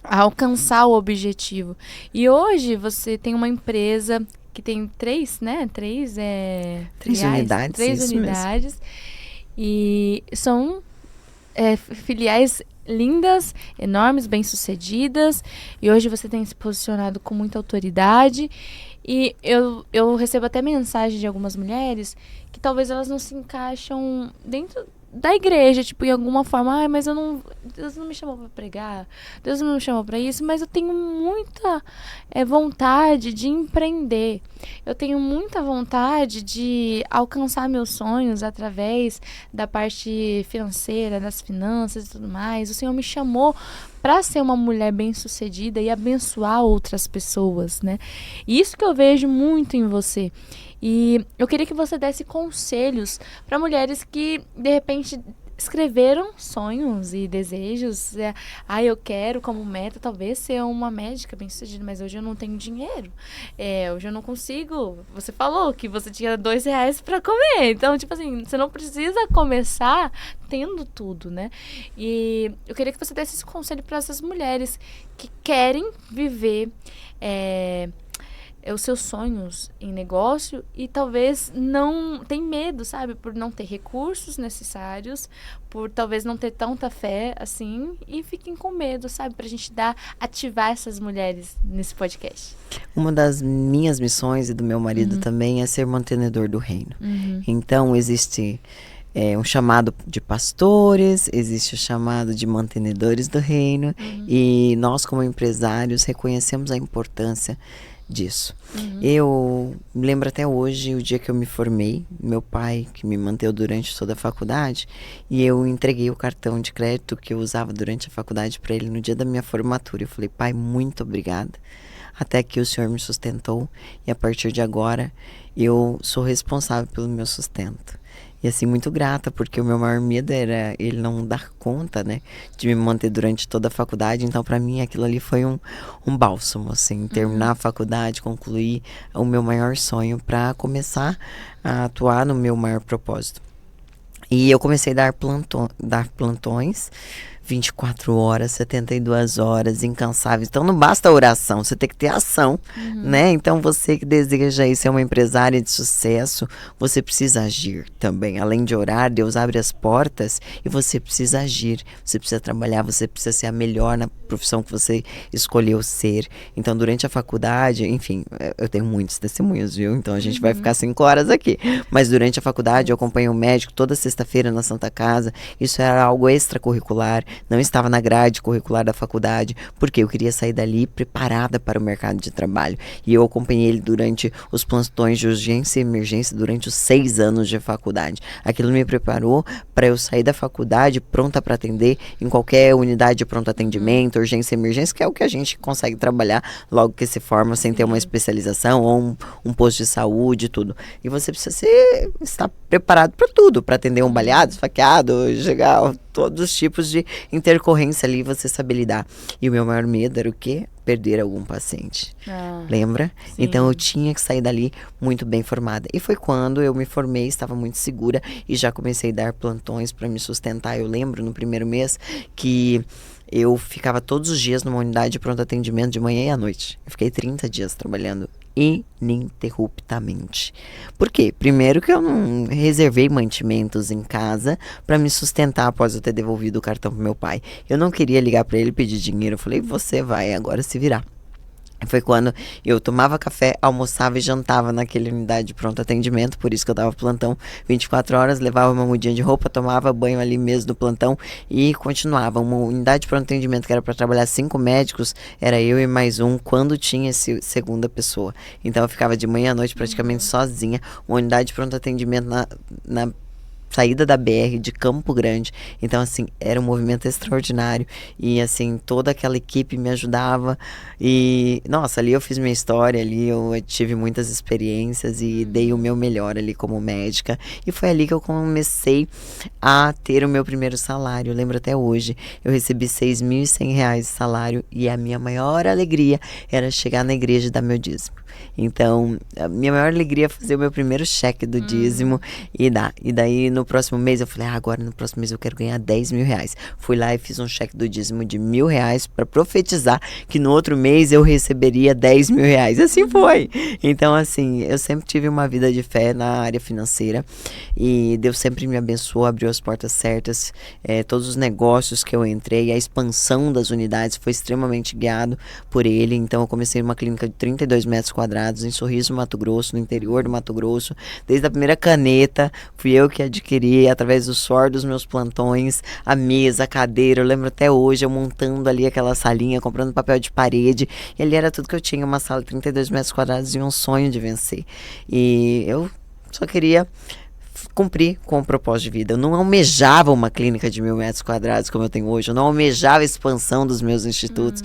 Alcançar o objetivo. E hoje você tem uma empresa que tem três unidades. Três unidades. E são filiais lindas, enormes, bem-sucedidas. E hoje você tem se posicionado com muita autoridade. E eu recebo até mensagem de algumas mulheres que talvez elas não se encaixam dentro da igreja, tipo, em alguma forma, mas Deus não me chamou para pregar, Deus não me chamou para isso, mas eu tenho muita vontade de empreender, eu tenho muita vontade de alcançar meus sonhos através da parte financeira, das finanças e tudo mais. O Senhor me chamou para ser uma mulher bem-sucedida e abençoar outras pessoas, né? E isso que eu vejo muito em você. E eu queria que você desse conselhos para mulheres que, de repente, escreveram sonhos e desejos. Eu quero como meta talvez ser uma médica bem-sucedida, mas hoje eu não tenho dinheiro. Hoje eu não consigo. Você falou que você tinha R$2 para comer. Então, tipo assim, você não precisa começar tendo tudo, né? E eu queria que você desse esse conselho para essas mulheres que querem viver os seus sonhos em negócio e talvez não tem medo, sabe? Por não ter recursos necessários, por talvez não ter tanta fé assim, e fiquem com medo, sabe? Pra gente ativar essas mulheres nesse podcast. Uma das minhas missões e do meu marido também é ser mantenedor do reino. Então existe um chamado de pastores, existe o chamado de mantenedores do reino, e nós como empresários reconhecemos a importância disso. Eu me lembro até hoje o dia que eu me formei, meu pai que me manteve durante toda a faculdade, e eu entreguei o cartão de crédito que eu usava durante a faculdade para ele no dia da minha formatura. Eu falei: pai, muito obrigada, até que o senhor me sustentou e a partir de agora eu sou responsável pelo meu sustento. E assim, muito grata, porque o meu maior medo era ele não dar conta, né, de me manter durante toda a faculdade. Então, para mim, aquilo ali foi um bálsamo, assim, terminar a faculdade, concluir o meu maior sonho para começar a atuar no meu maior propósito. E eu comecei a dar plantões 24 horas, 72 horas, incansáveis. Então não basta a oração, você tem que ter ação, né? Então você que deseja aí ser uma empresária de sucesso, você precisa agir também. Além de orar, Deus abre as portas e você precisa agir. Você precisa trabalhar, você precisa ser a melhor na profissão que você escolheu ser. Então durante a faculdade, enfim, eu tenho muitos testemunhos, viu? Então a gente vai ficar 5 horas aqui. Mas durante a faculdade eu acompanhei um médico toda sexta-feira na Santa Casa. Isso era algo extracurricular. Não estava na grade curricular da faculdade, porque eu queria sair dali preparada para o mercado de trabalho. E eu acompanhei ele durante os plantões de urgência e emergência durante os 6 anos de faculdade. Aquilo me preparou para eu sair da faculdade pronta para atender em qualquer unidade de pronto atendimento, urgência e emergência, que é o que a gente consegue trabalhar logo que se forma, sem ter uma especialização ou um posto de saúde e tudo. E você precisa estar preparado para tudo, para atender um baleado, esfaqueado, chegar todos os tipos de intercorrência ali, você saber lidar. E o meu maior medo era o quê? Perder algum paciente. Lembra? Sim. Então eu tinha que sair dali muito bem formada. E foi quando eu me formei, estava muito segura e já comecei a dar plantões para me sustentar. Eu lembro no primeiro mês que eu ficava todos os dias numa unidade de pronto atendimento de manhã e à noite. Eu fiquei 30 dias trabalhando ininterruptamente. Por quê? Primeiro que eu não reservei mantimentos em casa para me sustentar após eu ter devolvido o cartão pro meu pai. Eu não queria ligar para ele e pedir dinheiro. Eu falei: você vai agora se virar. Foi quando eu tomava café, almoçava e jantava naquela unidade de pronto atendimento, por isso que eu dava plantão 24 horas, levava uma mudinha de roupa, tomava banho ali mesmo no plantão e continuava. Uma unidade de pronto atendimento que era para trabalhar 5 médicos, era eu e mais um, quando tinha esse segunda pessoa. Então eu ficava de manhã à noite praticamente sozinha, uma unidade de pronto atendimento na saída da BR de Campo Grande. Então, assim, era um movimento extraordinário. E, assim, toda aquela equipe me ajudava. E, nossa, ali eu fiz minha história, ali eu tive muitas experiências e dei o meu melhor ali como médica. E foi ali que eu comecei a ter o meu primeiro salário. Eu lembro até hoje, eu recebi R$ 6.100 de salário e a minha maior alegria era chegar na igreja e dar meu dízimo. Então, a minha maior alegria é fazer o meu primeiro cheque do dízimo e dar. E daí, no próximo mês, eu falei, agora no próximo mês eu quero ganhar R$ 10.000. Fui lá e fiz um cheque do dízimo de R$ 1.000 para profetizar que no outro mês eu receberia R$ 10.000. Assim foi. Então, assim, eu sempre tive uma vida de fé na área financeira e Deus sempre me abençoou, abriu as portas certas. Todos os negócios que eu entrei, a expansão das unidades foi extremamente guiado por Ele. Então, eu comecei uma clínica de 32 metros quadrados em Sorriso, Mato Grosso, no interior do Mato Grosso. Desde a primeira caneta, fui eu que adquiri, através do suor dos meus plantões, a mesa, a cadeira. Eu lembro até hoje, eu montando ali aquela salinha, comprando papel de parede. E ali era tudo que eu tinha, uma sala de 32 metros quadrados e um sonho de vencer. E eu só queria cumprir com o propósito de vida. Eu não almejava uma clínica de 1.000 metros quadrados como eu tenho hoje. Eu não almejava a expansão dos meus institutos,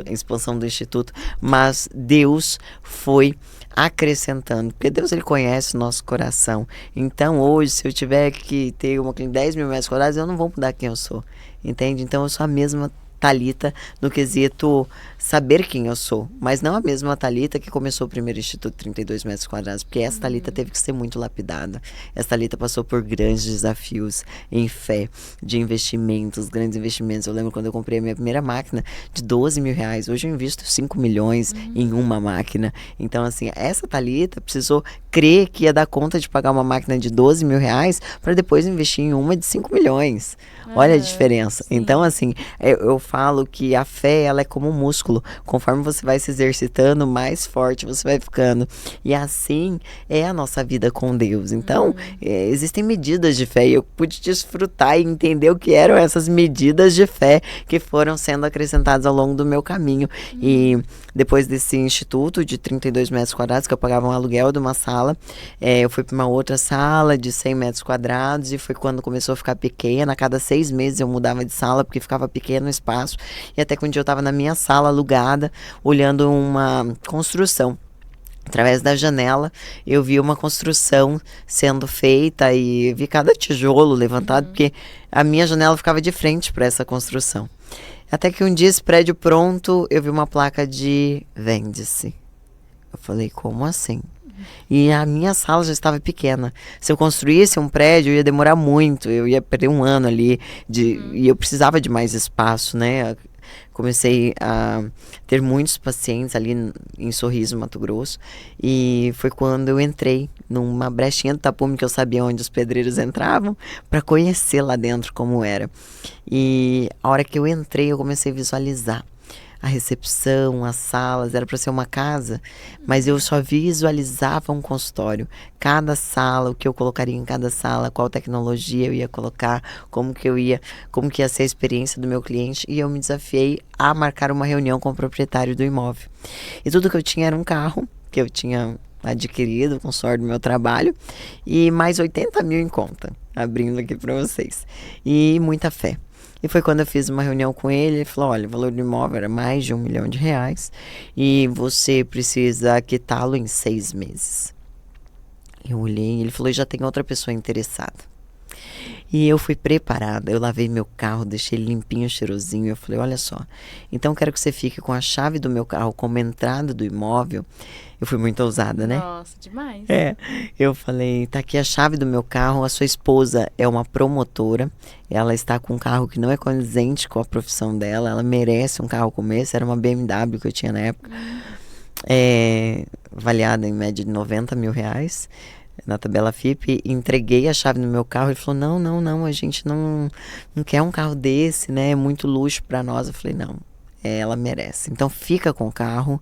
a expansão do instituto, mas Deus foi acrescentando, porque Deus, ele conhece o nosso coração. Então hoje, se eu tiver que ter uma clínica de 10.000 metros quadrados, eu não vou mudar quem eu sou, entende? Então eu sou a mesma Thalita no quesito saber quem eu sou, mas não a mesma Thalita que começou o primeiro instituto de 32 metros quadrados, porque essa Thalita teve que ser muito lapidada. Essa Thalita passou por grandes desafios em fé, de investimentos, grandes investimentos. Eu lembro quando eu comprei a minha primeira máquina de R$ 12.000, hoje eu invisto 5 milhões em uma máquina. Então, assim, essa Thalita precisou crer que ia dar conta de pagar uma máquina de R$ 12.000 para depois investir em uma de 5 milhões. Olha a diferença. Sim. Então, assim, eu falo que a fé, ela é como um músculo. Conforme você vai se exercitando, mais forte você vai ficando. E assim é a nossa vida com Deus. Então, existem medidas de fé. E eu pude desfrutar e entender o que eram essas medidas de fé que foram sendo acrescentadas ao longo do meu caminho. E depois desse instituto de 32 metros quadrados, que eu pagava um aluguel de uma sala, eu fui para uma outra sala de 100 metros quadrados e foi quando começou a ficar pequena. A cada 6 meses eu mudava de sala porque ficava pequeno o espaço. E até que um dia eu estava na minha sala alugada, olhando uma construção. Através da janela, eu vi uma construção sendo feita e vi cada tijolo levantado, porque a minha janela ficava de frente para essa construção. Até que um dia, esse prédio pronto, eu vi uma placa de vende-se. Eu falei, como assim? E a minha sala já estava pequena. Se eu construísse um prédio, ia demorar muito. Eu ia perder um ano ali. E eu precisava de mais espaço, né? Comecei a ter muitos pacientes ali em Sorriso, Mato Grosso. E foi quando eu entrei numa brechinha do tapume, que eu sabia onde os pedreiros entravam, para conhecer lá dentro como era. E a hora que eu entrei, eu comecei a visualizar a recepção, as salas, era para ser uma casa, mas eu só visualizava um consultório. Cada sala, o que eu colocaria em cada sala, qual tecnologia eu ia colocar, como que ia ser a experiência do meu cliente, e eu me desafiei a marcar uma reunião com o proprietário do imóvel. E tudo que eu tinha era um carro, que eu tinha adquirido com sorte do meu trabalho, e mais 80 mil em conta, abrindo aqui para vocês, e muita fé. E foi quando eu fiz uma reunião com ele falou, olha, o valor do imóvel era mais de R$ 1 milhão e você precisa quitá-lo em 6 meses. Eu olhei e ele falou, já tem outra pessoa interessada. E eu fui preparada, eu lavei meu carro, deixei limpinho, cheirosinho. Eu falei, olha só, então quero que você fique com a chave do meu carro como entrada do imóvel. Eu fui muito ousada, né? Nossa, demais. Eu falei, tá aqui a chave do meu carro, a sua esposa é uma promotora, ela está com um carro que não é condizente com a profissão dela, ela merece um carro como esse, era uma BMW que eu tinha na época, avaliada em média de R$ 90 mil, na tabela FIP, entreguei a chave no meu carro, ele falou, não, a gente não quer um carro desse, né, é muito luxo para nós. Eu falei, não, ela merece, então fica com o carro,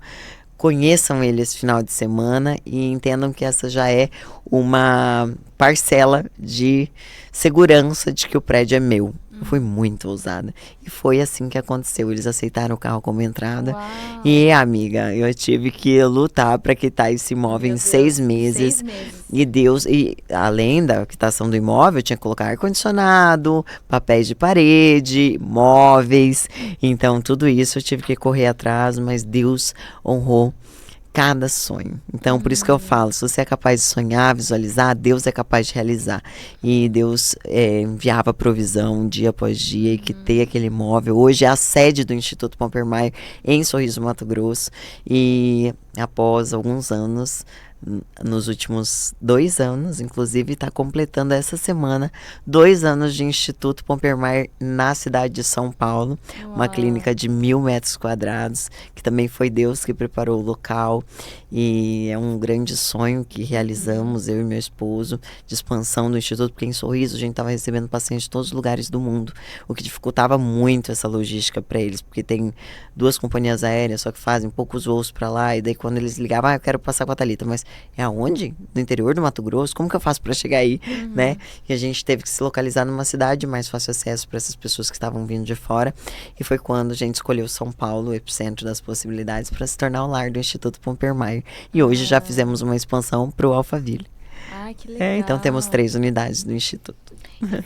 conheçam ele esse final de semana e entendam que essa já é uma parcela de segurança de que o prédio é meu. Eu fui muito ousada. E foi assim que aconteceu. Eles aceitaram o carro como entrada. Uau. E, amiga, eu tive que lutar para quitar esse imóvel Meu em Deus, 6 meses. 6 meses. E Deus, e além da quitação do imóvel, eu tinha que colocar ar-condicionado, papéis de parede, móveis. Então, tudo isso eu tive que correr atrás, mas Deus honrou cada sonho. Então, por isso que eu falo, se você é capaz de sonhar, visualizar, Deus é capaz de realizar. E Deus enviava provisão dia após dia e quitei aquele imóvel. Hoje é a sede do Instituto Pomper Mayer em Sorriso, Mato Grosso. E após alguns anos, nos últimos 2 anos, inclusive está completando essa semana 2 anos de Instituto Pomper Mayer na cidade de São Paulo. Uau. Uma clínica de 1.000 metros quadrados, que também foi Deus que preparou o local. E é um grande sonho que realizamos, eu e meu esposo, de expansão do Instituto, porque em Sorriso a gente estava recebendo pacientes de todos os lugares do mundo, o que dificultava muito essa logística para eles, porque tem 2 companhias aéreas, só que fazem poucos voos para lá, e daí quando eles ligavam, eu quero passar com a Thalita, mas é aonde? No interior do Mato Grosso? Como que eu faço para chegar aí, né? E a gente teve que se localizar numa cidade de mais fácil acesso para essas pessoas que estavam vindo de fora, e foi quando a gente escolheu São Paulo, o epicentro das possibilidades, para se tornar o lar do Instituto Pomper Mayer. E hoje já fizemos uma expansão para o Alphaville. Ai, que legal. Então temos 3 unidades do Instituto.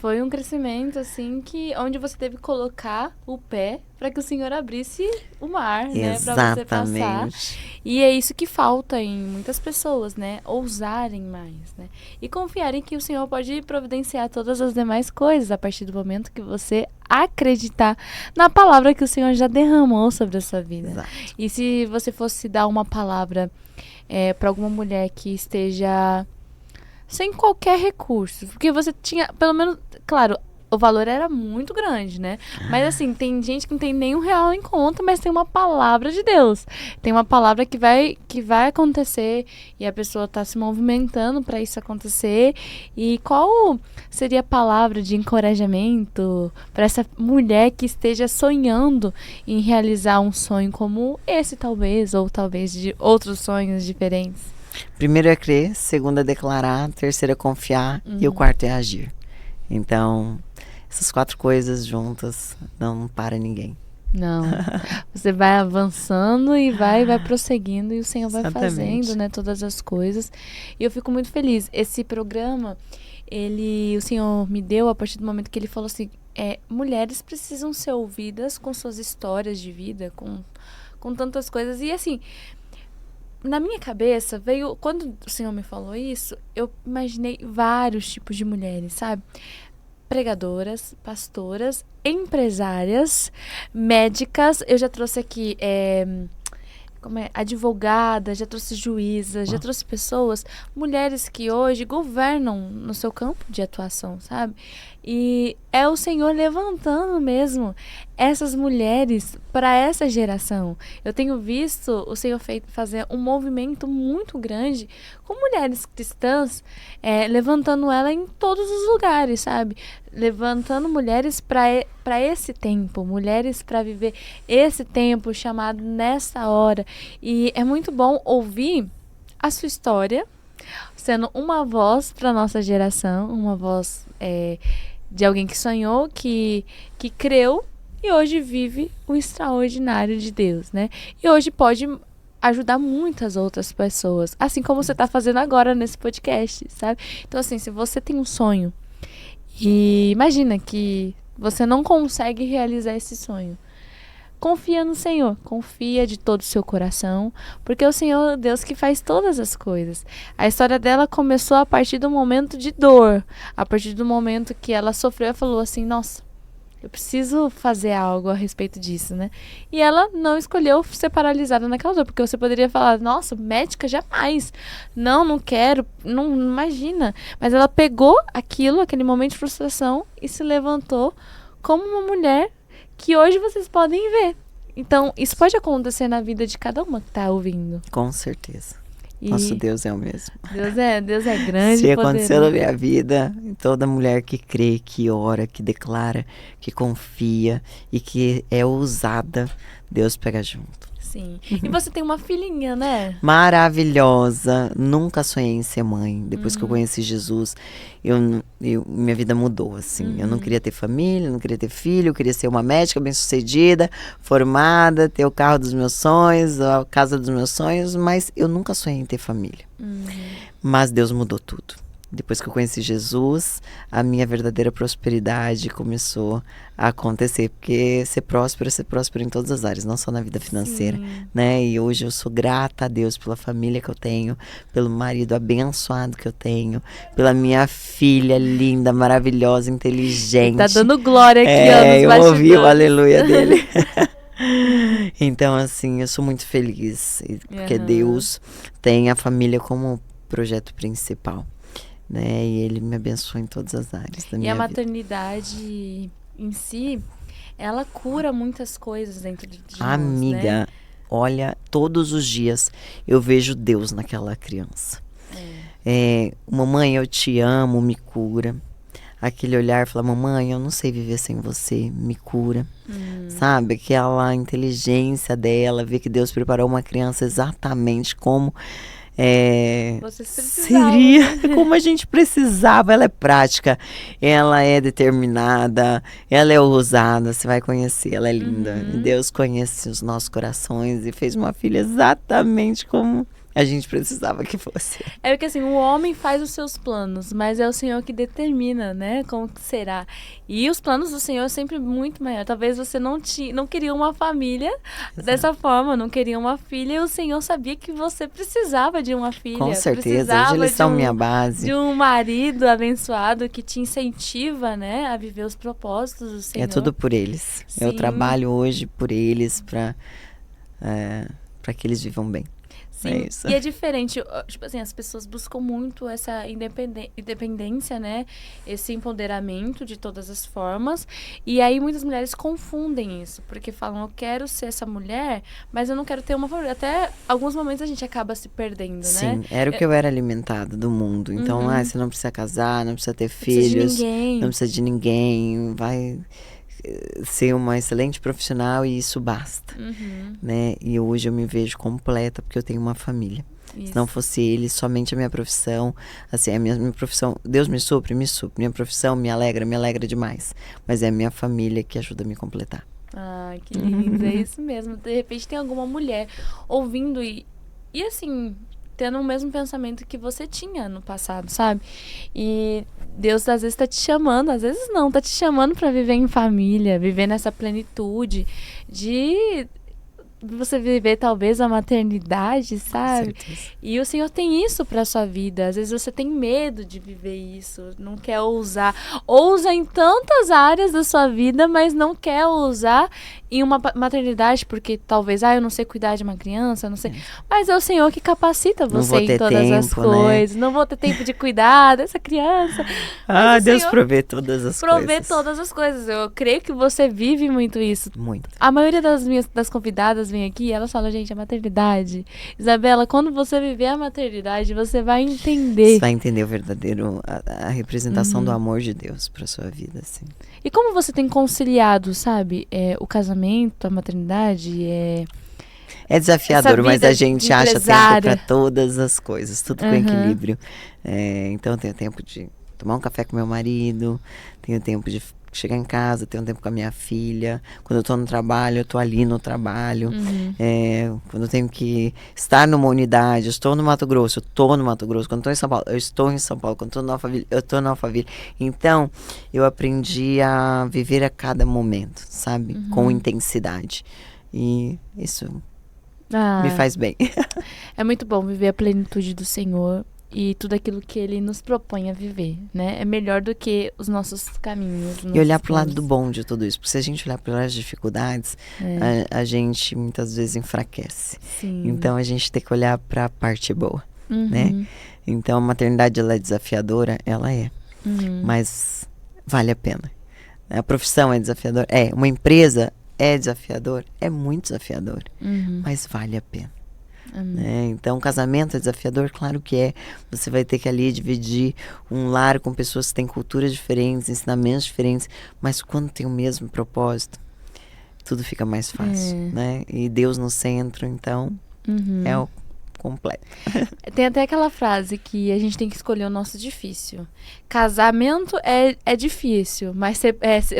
Foi um crescimento, assim, onde você teve que colocar o pé para que o Senhor abrisse o mar, né? Para você passar. E é isso que falta em muitas pessoas, né? Ousarem mais, né? E confiarem que o Senhor pode providenciar todas as demais coisas a partir do momento que você acreditar na palavra que o Senhor já derramou sobre a sua vida. Exato. E se você fosse dar uma palavra para alguma mulher que esteja sem qualquer recurso, porque você tinha, pelo menos, claro, o valor era muito grande, né? Mas assim, tem gente que não tem nenhum real em conta, mas tem uma palavra de Deus. Tem uma palavra que vai acontecer e a pessoa tá se movimentando para isso acontecer. E qual seria a palavra de encorajamento para essa mulher que esteja sonhando em realizar um sonho como esse, talvez, ou talvez de outros sonhos diferentes? Primeiro é crer, segundo é declarar, terceiro é confiar e o quarto é agir. Então, essas 4 coisas juntas não para ninguém. Não. Você vai avançando e vai prosseguindo e o Senhor vai fazendo, né, todas as coisas. E eu fico muito feliz. Esse programa, o Senhor me deu a partir do momento que ele falou assim, mulheres precisam ser ouvidas com suas histórias de vida, com tantas coisas. E assim, na minha cabeça veio, quando o Senhor me falou isso, eu imaginei vários tipos de mulheres, sabe? Pregadoras, pastoras, empresárias, médicas. Eu já trouxe aqui advogada, já trouxe juíza, já trouxe pessoas, mulheres que hoje governam no seu campo de atuação, sabe? E é o Senhor levantando mesmo essas mulheres para essa geração. Eu tenho visto o Senhor fazer um movimento muito grande com mulheres cristãs, levantando ela em todos os lugares, sabe? Levantando mulheres para esse tempo, mulheres para viver esse tempo chamado nessa hora. E é muito bom ouvir a sua história, sendo uma voz para nossa geração, uma voz de alguém que sonhou, que creu e hoje vive o extraordinário de Deus, né? E hoje pode ajudar muitas outras pessoas, assim como você está fazendo agora nesse podcast, sabe? Então, assim, se você tem um sonho e imagina que você não consegue realizar esse sonho, confia no Senhor, confia de todo o seu coração, porque o Senhor é Deus que faz todas as coisas. A história dela começou a partir do momento de dor, a partir do momento que ela sofreu e falou assim, nossa, eu preciso fazer algo a respeito disso, né? E ela não escolheu ser paralisada naquela dor, porque você poderia falar, nossa, médica jamais, não quero, não imagina. Mas ela pegou aquele momento de frustração e se levantou como uma mulher que hoje vocês podem ver. Então, isso pode acontecer na vida de cada uma que está ouvindo. Com certeza. E nosso Deus é o mesmo. Deus é grande. Se aconteceu na minha vida, toda mulher que crê, que ora, que declara, que confia e que é ousada, Deus pega junto. Sim. E você tem uma filhinha, né? Maravilhosa. Nunca sonhei em ser mãe. Depois que eu conheci Jesus, minha vida mudou, assim. Eu não queria ter família, não queria ter filho, eu queria ser uma médica bem-sucedida, formada, ter o carro dos meus sonhos, a casa dos meus sonhos, mas eu nunca sonhei em ter família. Mas Deus mudou tudo. Depois que eu conheci Jesus, a minha verdadeira prosperidade começou a acontecer, porque ser próspero em todas as áreas, não só na vida financeira, né? E hoje eu sou grata a Deus pela família que eu tenho, pelo marido abençoado que eu tenho, pela minha filha linda, maravilhosa, inteligente. Tá dando glória aqui, ó, nos eu bastidores. ouvi o aleluia dele. Então, assim, eu sou muito feliz, porque Deus tem a família como projeto principal. Né? E ele me abençoa em todas as áreas da minha vida. E a maternidade em si, ela cura muitas coisas dentro de nós, Amiga, né? olha, todos os dias eu vejo Deus naquela criança. Mamãe, eu te amo, me cura. Aquele olhar, fala, mamãe, eu não sei viver sem você, me cura. Sabe, aquela inteligência dela, ver que Deus preparou uma criança exatamente como... seria como a gente precisava. Ela é prática, ela é determinada, ela é ousada. Você vai conhecer, ela é linda. E Deus conhece os nossos corações e fez uma filha exatamente como a gente precisava que fosse. É porque assim, o homem faz os seus planos, mas é o Senhor que determina, né, como que será. E os planos do Senhor é sempre muito maior. Talvez você não queria uma família dessa forma, não queria uma filha, e o Senhor sabia que você precisava de uma filha. Com certeza, hoje eles são minha base. De um marido abençoado que te incentiva, né, a viver os propósitos do Senhor. É tudo por eles. Sim. Eu trabalho hoje por eles, para que eles vivam bem. Sim, é isso. E é diferente, tipo assim, as pessoas buscam muito essa independência, né? Esse empoderamento de todas as formas. E aí muitas mulheres confundem isso, porque falam, eu quero ser essa mulher, mas eu não quero ter uma família. Até alguns momentos a gente acaba se perdendo, Sim, né? era o que eu era alimentada do mundo. Então, você não precisa casar, não precisa ter filhos. Não precisa de ninguém. Não precisa de ninguém. Vai ser uma excelente profissional e isso basta, né? E hoje eu me vejo completa porque eu tenho uma família. Isso. Se não fosse ele, somente a minha profissão, assim, a minha profissão, Deus me supre, minha profissão me alegra demais, mas é a minha família que ajuda a me completar. Ah, que lindo, é isso mesmo. De repente tem alguma mulher ouvindo e assim, tendo o mesmo pensamento que você tinha no passado, sabe? E Deus às vezes tá te chamando, às vezes não, tá te chamando para viver em família, viver nessa plenitude de você viver talvez a maternidade, sabe? E o Senhor tem isso pra sua vida. Às vezes você tem medo de viver isso, não quer ousar. Ousa em tantas áreas da sua vida, mas não quer ousar em uma maternidade, porque talvez, eu não sei cuidar de uma criança, não sei. Mas é o Senhor que capacita você em todas as coisas. Né? Não vou ter tempo de cuidar dessa criança. Deus provê todas as coisas. Provê todas as coisas. Eu creio que você vive muito isso. Muito. A maioria das convidadas vem aqui e elas falam, gente, a maternidade. Isabela, quando você viver a maternidade, você vai entender. Você vai entender o verdadeiro, a representação do amor de Deus para sua vida, assim. E como você tem conciliado, sabe, o casamento, a maternidade, É desafiador, mas a gente acha tempo para todas as coisas, tudo com equilíbrio. Então eu tenho tempo de tomar um café com meu marido, tenho tempo de chegar em casa, tenho tempo com a minha filha. Quando eu tô no trabalho, eu tô ali no trabalho. Quando eu tenho que estar numa unidade, eu estou no Mato Grosso, eu tô no Mato Grosso. Quando eu tô em São Paulo, eu estou em São Paulo. Quando eu tô no Alphaville, eu tô no Alphaville. Então, eu aprendi a viver a cada momento, sabe? Com intensidade. E isso me faz bem. É muito bom viver a plenitude do Senhor e tudo aquilo que Ele nos propõe a viver, né? É melhor do que os nossos caminhos. E olhar pro lado do bom de tudo isso. Porque se a gente olhar pelas dificuldades, a gente muitas vezes enfraquece. Sim. Então a gente tem que olhar para a parte boa, né? Então a maternidade, ela é desafiadora, ela é. Mas vale a pena. A profissão é desafiadora, uma empresa é desafiador, é muito desafiador, mas vale a pena. Então, o casamento é desafiador, claro que é. Você vai ter que ali dividir um lar com pessoas que têm culturas diferentes, ensinamentos diferentes, mas quando tem o mesmo propósito, tudo fica mais fácil, né? E Deus no centro, então, é o completo. Tem até aquela frase que a gente tem que escolher o nosso difícil. Casamento é difícil, mas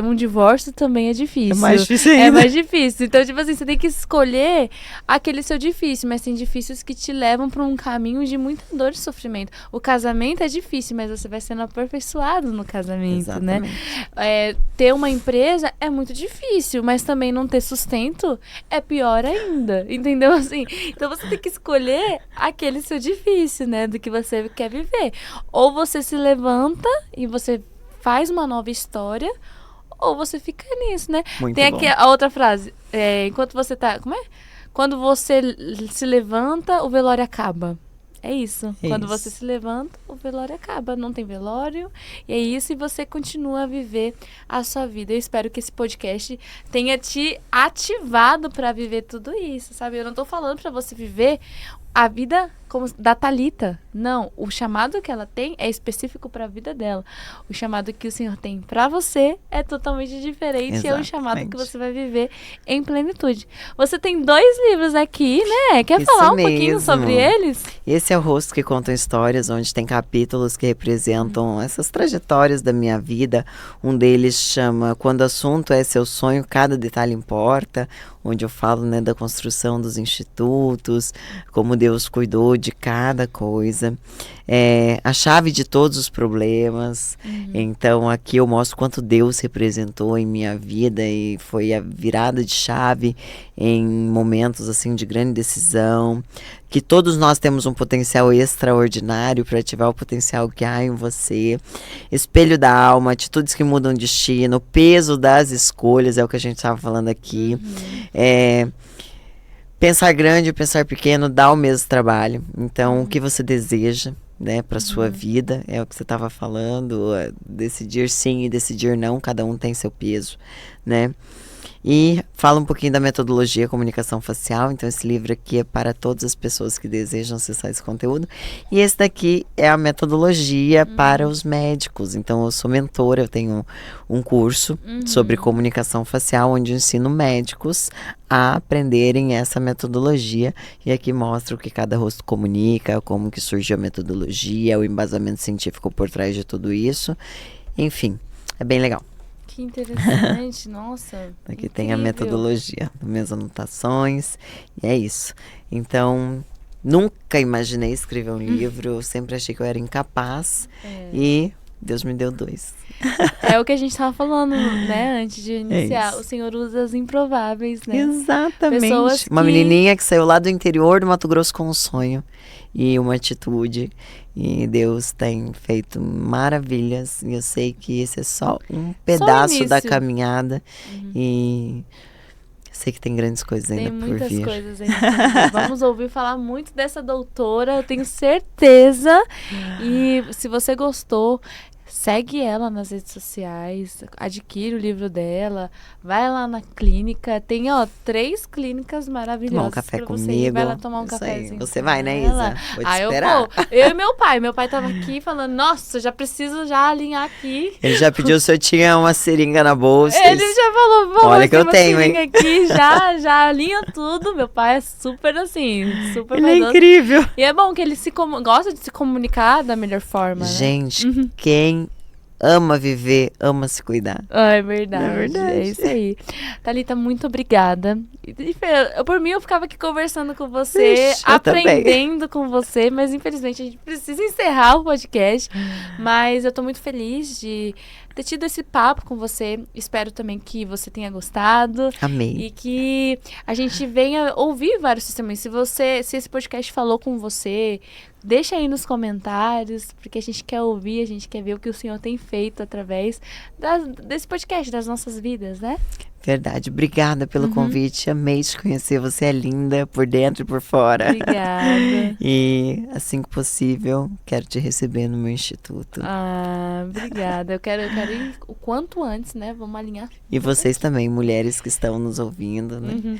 um divórcio também é difícil. É mais difícil ainda. É mais difícil. Então, tipo assim, você tem que escolher aquele seu difícil, mas tem difícios que te levam para um caminho de muita dor e sofrimento. O casamento é difícil, mas você vai sendo aperfeiçoado no casamento, Exatamente. né? Ter uma empresa é muito difícil, mas também não ter sustento é pior ainda, entendeu? Assim, então você tem que escolher aquele seu difícil, né? Do que você quer viver. Ou você se levanta e você faz uma nova história, ou você fica nisso, né? Muito Tem bom. aqui a outra frase. Enquanto você tá... Como é? Quando você se levanta, o velório acaba. É isso. Quando você se levanta, o velório acaba. Não tem velório. E é isso. E você continua a viver a sua vida. Eu espero que esse podcast tenha te ativado para viver tudo isso, sabe? Eu não tô falando para você viver a vida como da Thalita. Não, o chamado que ela tem é específico para a vida dela. O chamado que o Senhor tem para você é totalmente diferente. Exatamente. É o chamado que você vai viver em plenitude. Você tem 2 livros aqui, né? Quer falar um pouquinho sobre eles? Esse é o Rosto que Contam Histórias, onde tem capítulos que representam essas trajetórias da minha vida. Um deles chama Quando o Assunto é Seu Sonho, Cada Detalhe Importa, onde eu falo, né, da construção dos institutos, como Deus cuidou de cada coisa, a chave de todos os problemas. Então aqui eu mostro quanto Deus representou em minha vida e foi a virada de chave em momentos assim de grande decisão, que todos nós temos um potencial extraordinário para ativar o potencial que há em você. Espelho da alma, atitudes que mudam o destino, o peso das escolhas, é o que a gente estava falando aqui. Pensar grande e pensar pequeno dá o mesmo trabalho. Então, o que você deseja, né, para sua vida, é o que você estava falando. Decidir sim e decidir não, cada um tem seu peso, né? E fala um pouquinho da metodologia comunicação facial. Então esse livro aqui é para todas as pessoas que desejam acessar esse conteúdo. E esse daqui é a metodologia para os médicos. Então eu sou mentora, eu tenho um curso sobre comunicação facial, onde eu ensino médicos a aprenderem essa metodologia. E aqui mostra o que cada rosto comunica, como que surgiu a metodologia, o embasamento científico por trás de tudo isso. Enfim, é bem legal. Que interessante, nossa. Aqui incrível. tem a metodologia, minhas anotações, e é isso. Então, nunca imaginei escrever um livro, eu sempre achei que eu era incapaz, e Deus me deu 2. É o que a gente estava falando, né, antes de iniciar. O Senhor usa as improváveis, né? Exatamente. Pessoas Uma menininha que saiu lá do interior do Mato Grosso com um sonho e uma atitude. E Deus tem feito maravilhas. E eu sei que esse é só um pedaço da caminhada. E sei que tem grandes coisas ainda por vir. Tem muitas coisas ainda. Vamos ouvir falar muito dessa doutora, eu tenho certeza. E se você gostou, segue ela nas redes sociais, adquire o livro dela, vai lá na clínica, tem 3 clínicas maravilhosas. Tomar um café comigo. Ir, vai lá tomar um cafezinho. Você vai, né, Isa? Vou te esperar. Eu vou. Eu e meu pai. Meu pai tava aqui falando, nossa, já preciso já alinhar aqui. Ele já pediu se eu tinha uma seringa na bolsa. Ele já falou, vamos, olha que eu tenho, hein? Aqui, já alinha tudo. Meu pai é super assim, super ele é incrível. E é bom que ele gosta de se comunicar da melhor forma, gente, né? Quem ama viver, ama se cuidar. É verdade. É verdade. É isso aí. Thalita, muito obrigada. Por mim, eu ficava aqui conversando com você, aprendendo com você, mas infelizmente a gente precisa encerrar o podcast. Mas eu tô muito feliz de ter tido esse papo com você. Espero também que você tenha gostado. Amei. E que a gente venha ouvir vários sistemas. Se esse podcast falou com você, deixa aí nos comentários, porque a gente quer ouvir, a gente quer ver o que o Senhor tem feito através desse podcast, das nossas vidas, né? Verdade. Obrigada pelo convite. Amei te conhecer. Você é linda por dentro e por fora. Obrigada. E assim que possível, quero te receber no meu instituto. Obrigada. Eu quero ir o quanto antes, né? Vamos alinhar. E vocês também, mulheres que estão nos ouvindo, né?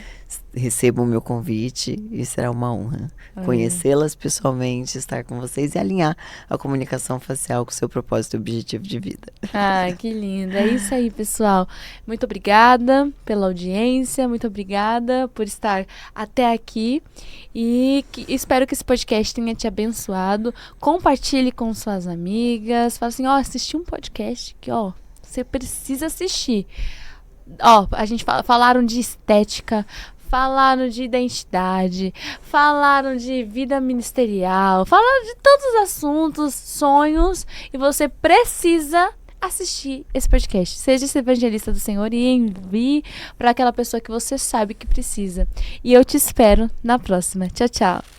Recebam o meu convite e será uma honra conhecê-las pessoalmente, estar com vocês e alinhar a comunicação facial com o seu propósito e objetivo de vida. Que lindo. É isso aí, pessoal. Muito obrigada. obrigada pela audiência, muito obrigada por estar até aqui e espero que esse podcast tenha te abençoado. Compartilhe com suas amigas, fala assim, assisti um podcast que, você precisa assistir. A gente falaram de estética, falaram de identidade, falaram de vida ministerial, falaram de todos os assuntos, sonhos, e você precisa assistir esse podcast. Seja esse evangelista do Senhor e envie para aquela pessoa que você sabe que precisa. E eu te espero na próxima. Tchau, tchau.